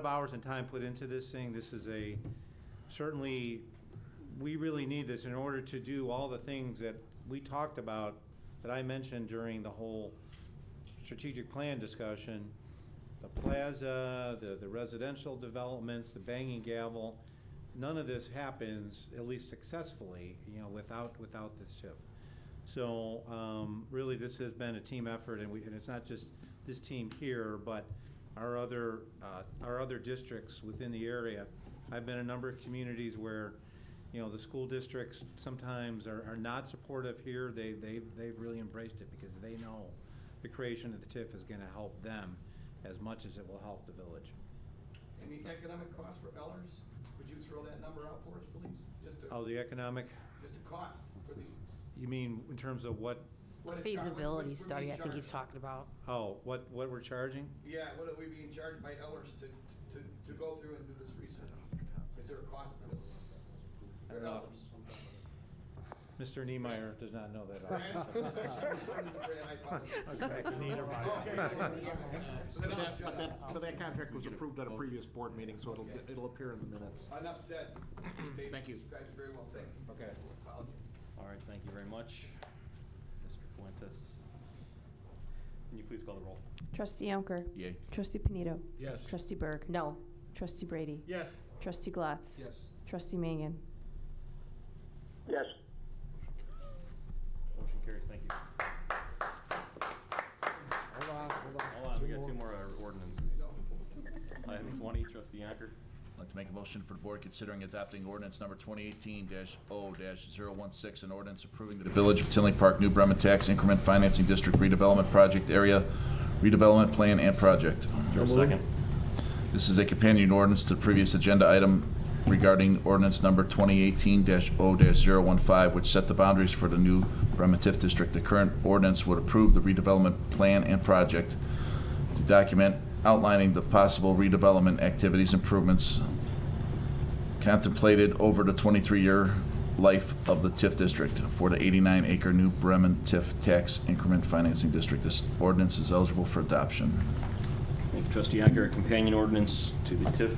hours and time put into this thing. This is certainly, we really need this in order to do all the things that we talked about, that I mentioned during the whole strategic plan discussion. The plaza, the residential developments, the banging gavel, none of this happens, at least successfully, you know, without this TIF. So really, this has been a team effort, and it's not just this team here, but our other districts within the area. I've been in a number of communities where, you know, the school districts sometimes are not supportive here. They've really embraced it because they know the creation of the TIF is going to help them as much as it will help the village. And the economic cost for Ellers, could you throw that number out for us, please? The economic? Just the cost for the. You mean in terms of what? Feasibility study, I think he's talking about. Oh, what we're charging? Yeah, what are we being charged by Ellers to go through and do this research? Is there a cost? I don't know. Mr. Niemeyer does not know that. But that contract was approved at a previous board meeting, so it'll appear in the minutes. Enough said. Thank you. Described it very well, thank you. Okay. All right, thank you very much. Mr. Fuentes. Can you please call the roll? Trustee Yonker. Yay. Trustee Panito. Yes. Trustee Berg. No. Trustee Brady. Yes. Trustee Glatz. Yes. Trustee Mangan. Yes. Motion carries, thank you. Hold on, we got two more ordinances. Item 20, Trustee Yonker. I'd like to make a motion for the board considering adopting ordinance number 2018-0-016, an ordinance approving the Village of Tinley Park New Bremen Tax Increment Financing District Redevelopment Project Area Redevelopment Plan and Project. Is there a second? This is a companion ordinance to the previous agenda item regarding ordinance number 2018-0-015, which set the boundaries for the new Bremen TIF district. The current ordinance would approve the redevelopment plan and project to document outlining the possible redevelopment activities improvements contemplated over the 23-year life of the TIF district for the 89-acre new Bremen TIF tax increment financing district. This ordinance is eligible for adoption. Thank you, Trustee Yonker. A companion ordinance to the TIF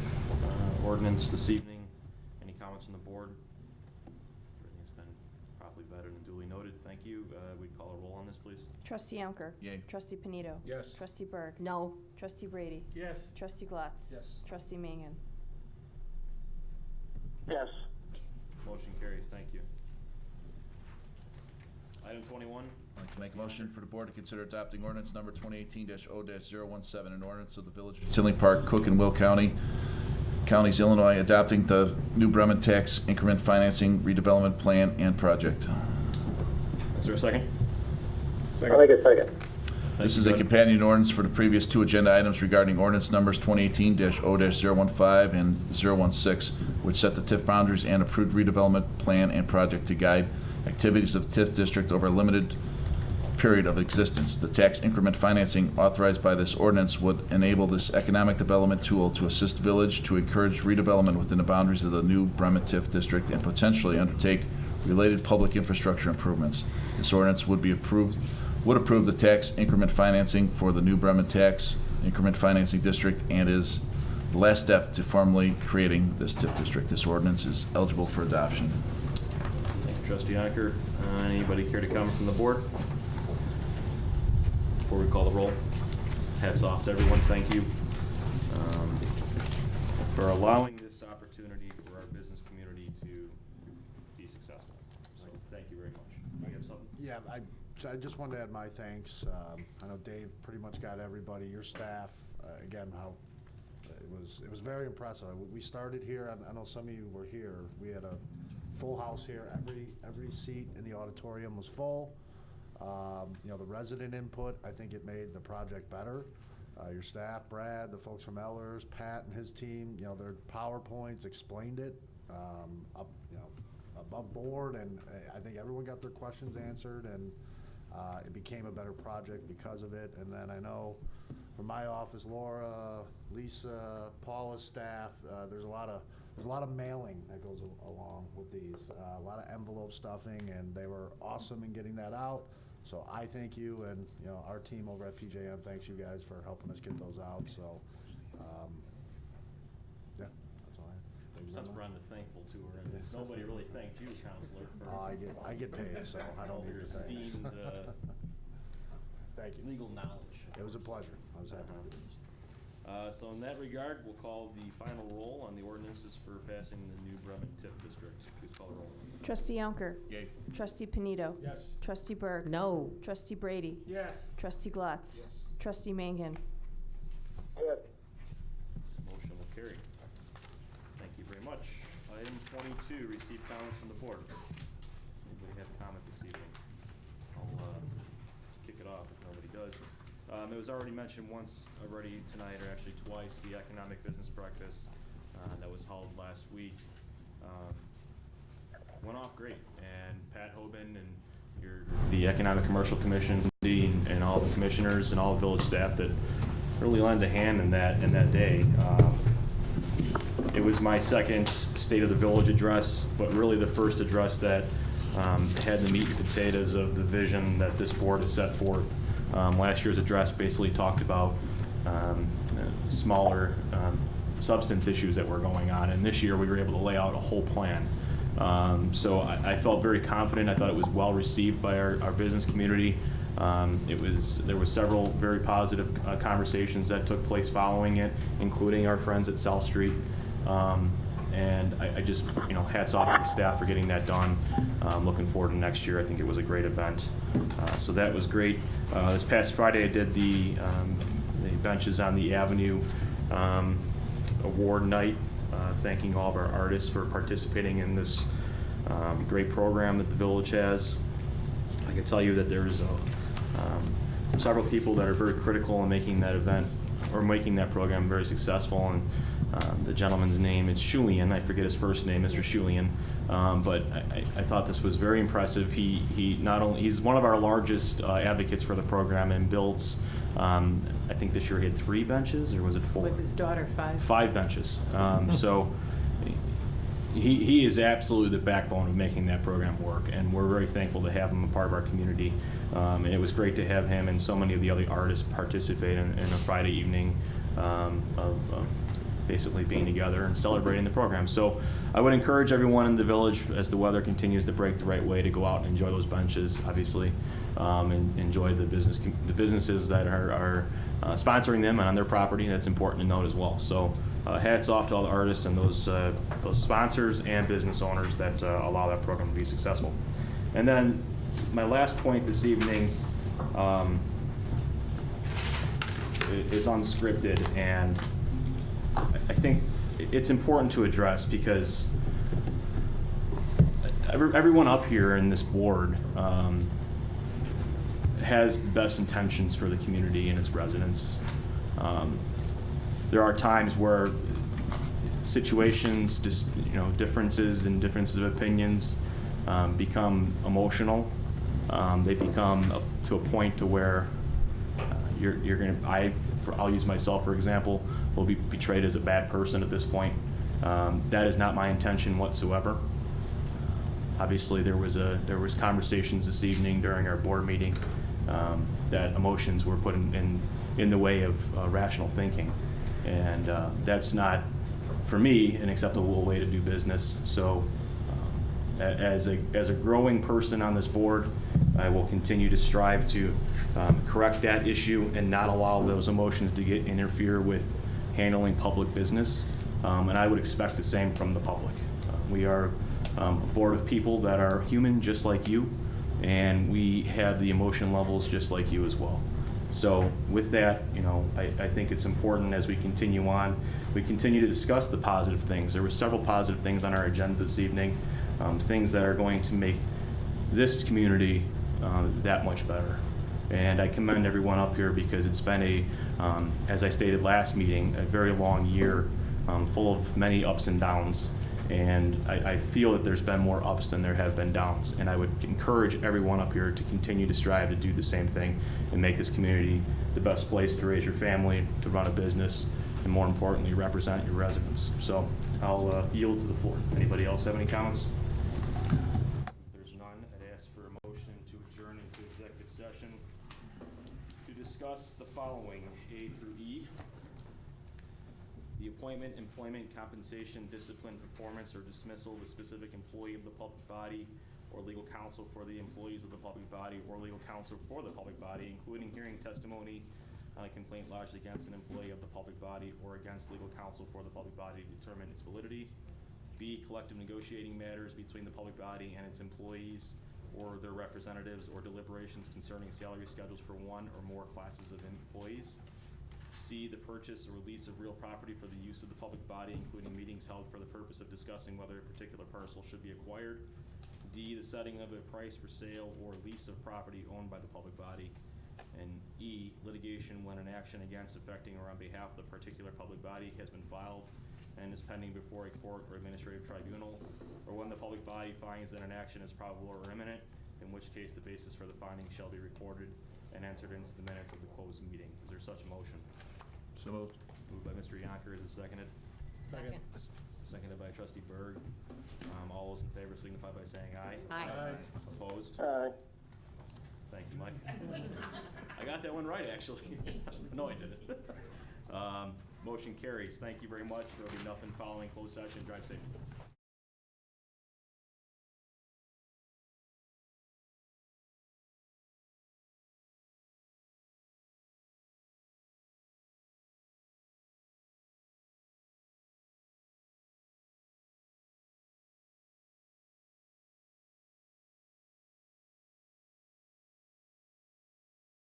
ordinance this evening. Any comments from the board? Everything's been properly vetted and duly noted. Thank you. We'd call a roll on this, please. Trustee Yonker. Yay. Trustee Panito. Yes. Trustee Berg. No. Trustee Brady. Yes. Trustee Glatz. Yes. Trustee Mangan. Yes. Motion carries. Thank you. Item 21. I'd like to make a motion for the board to consider adopting ordinance number 2018-0-017, an ordinance of the Village of Tinley Park, Cook and Will Counties, Illinois, adopting the new Bremen tax increment financing redevelopment plan and project. Is there a second? I'll make a second. This is a companion ordinance for the previous two agenda items regarding ordinance numbers 2018-0-015 and 016, which set the TIF boundaries and approved redevelopment plan and project to guide activities of the TIF district over a limited period of existence. The tax increment financing authorized by this ordinance would enable this economic development tool to assist village to encourage redevelopment within the boundaries of the new Bremen TIF district and potentially undertake related public infrastructure improvements. This ordinance would approve the tax increment financing for the new Bremen tax increment financing district and is the last step to formally creating this TIF district. This ordinance is eligible for adoption. Thank you, Trustee Yonker. Anybody care to comment from the board? Before we call the roll, hats off to everyone. Thank you for allowing this opportunity for our business community to be successful. So thank you very much. Do you have something? Yeah, I just wanted to add my thanks. I know Dave pretty much got everybody, your staff, again, how it was very impressive. We started here, I know some of you were here, we had a full house here. Every seat in the auditorium was full. You know, the resident input, I think it made the project better. Your staff, Brad, the folks from Ellers, Pat and his team, you know, their PowerPoints explained it above board, and I think everyone got their questions answered, and It became a better project because of it. And then I know from my office, Laura, Lisa, Paula's staff, there's a lot of mailing that goes along with these, a lot of envelope stuffing, and they were awesome in getting that out. So I thank you, and our team over at PJM thanks you guys for helping us get those out. So yeah, that's all I have. Thank you very Since much. we're on the thankful tour, and nobody really thanked you, Counselor, for I get paid, so I don't need your your thanks. esteemed Thank you. legal knowledge. It was a pleasure. I was happy to do this. So in that regard, we'll call the final roll on the ordinances for passing the new Bremen TIF district. Please call the roll. Trustee Yonker. Yay. Trustee Panito. Yes. Trustee Berg. No. Trustee Brady. Yes. Trustee Glatz. Trustee Mangan. Motion will carry. Thank you very much. Item 22, receive comments from the board. Does anybody have a comment this evening? I'll kick it off if nobody does. It was already mentioned once already tonight, or actually twice, the economic business breakfast that was held last week. Went off great, and Pat Hoban and the Economic Commercial Commission and all the commissioners and all the village staff that really lent a hand in that day. It was my second State of the Village address, but really the first address that had the meat and potatoes of the vision that this board has set forth. Last year's address basically talked about smaller substance issues that were going on, and this year we were able to lay out a whole plan. So I felt very confident. I thought it was well received by our business community. There were several very positive conversations that took place following it, including our friends at South Street. And I just, hats off to the staff for getting that done. Looking forward to next year. I think it was a great event. So that was great. This past Friday, I did the benches on the Avenue award night, thanking all of our artists for participating in this great program that the village has. I can tell you that there's several people that are very critical in making that event or making that program very successful. And the gentleman's name is Shulian. I forget his first name, Mr. Shulian. But I thought this was very impressive. He's one of our largest advocates for the program and builds. I think this year he had 3 benches, or was it 4? With his daughter, 5. 5 benches. So he is absolutely the backbone of making that program work, and we're very thankful to have him a part of our community. And it was great to have him and so many of the other artists participate in a Friday evening of basically being together and celebrating the program. So I would encourage everyone in the village, as the weather continues to break the right way, to go out and enjoy those benches, obviously, and enjoy the businesses that are sponsoring them and on their property. That's important to note as well. So hats off to all the artists and those sponsors and business owners that allow that program to be successful. And then my last point this evening is unscripted, and I think it's important to address because everyone up here in this board has the best intentions for the community and its residents. There are times where situations, differences and differences of opinions become emotional. They become to a point to where you're going to, I'll use myself for example, will be betrayed as a bad person at this point. That is not my intention whatsoever. Obviously, there was conversations this evening during our board meeting that emotions were put in the way of rational thinking, and that's not, for me, an acceptable way to do business. So, as a growing person on this board, I will continue to strive to correct that issue and not allow those emotions to interfere with handling public business. And I would expect the same from the public. We are a board of people that are human just like you, and we have the emotion levels just like you as well. So with that, I think it's important as we continue on, we continue to discuss the positive things. There were several positive things on our agenda this evening, things that are going to make this community that much better. And I commend everyone up here because it's been as I stated last meeting, a very long year full of many ups and downs. And I feel that there's been more ups than there have been downs. And I would encourage everyone up here to continue to strive to do the same thing and make this community the best place to raise your family, to run a business, and more importantly, represent your residents. So I'll yield to the floor. Anybody else have any comments? If there's none, I'd ask for a motion to adjourn into executive session to discuss the following, A through E. The appointment, employment, compensation, discipline, performance, or dismissal of a specific employee of the public body or legal counsel for the employees of the public body or legal counsel for the public body, including hearing testimony on a complaint lodged against an employee of the public body or against legal counsel for the public body to determine its validity. B, collective negotiating matters between the public body and its employees or their representatives or deliberations concerning salary schedules for one or more classes of employees. C, the purchase or lease of real property for the use of the public body, including meetings held for the purpose of discussing whether a particular parcel should be acquired. D, the setting of a price for sale or lease of property owned by the public body. And E, litigation when an action against, affecting, or on behalf of the particular public body has been filed and is pending before a court or administrative tribunal, or when the public body finds that an action is probable or imminent, in which case the basis for the finding shall be recorded and entered into the minutes of the closed meeting. Is there such a motion? So moved. Moved by Mr. Yonker. Is it seconded? Second. Seconded by Trustee Berg. All those in favor signify by saying aye. Aye. Opposed? Aye. Thank you, Mike. I got that one right, actually. No, I didn't. Motion carries. Thank you very much. There will be nothing following closed session. Drive safe.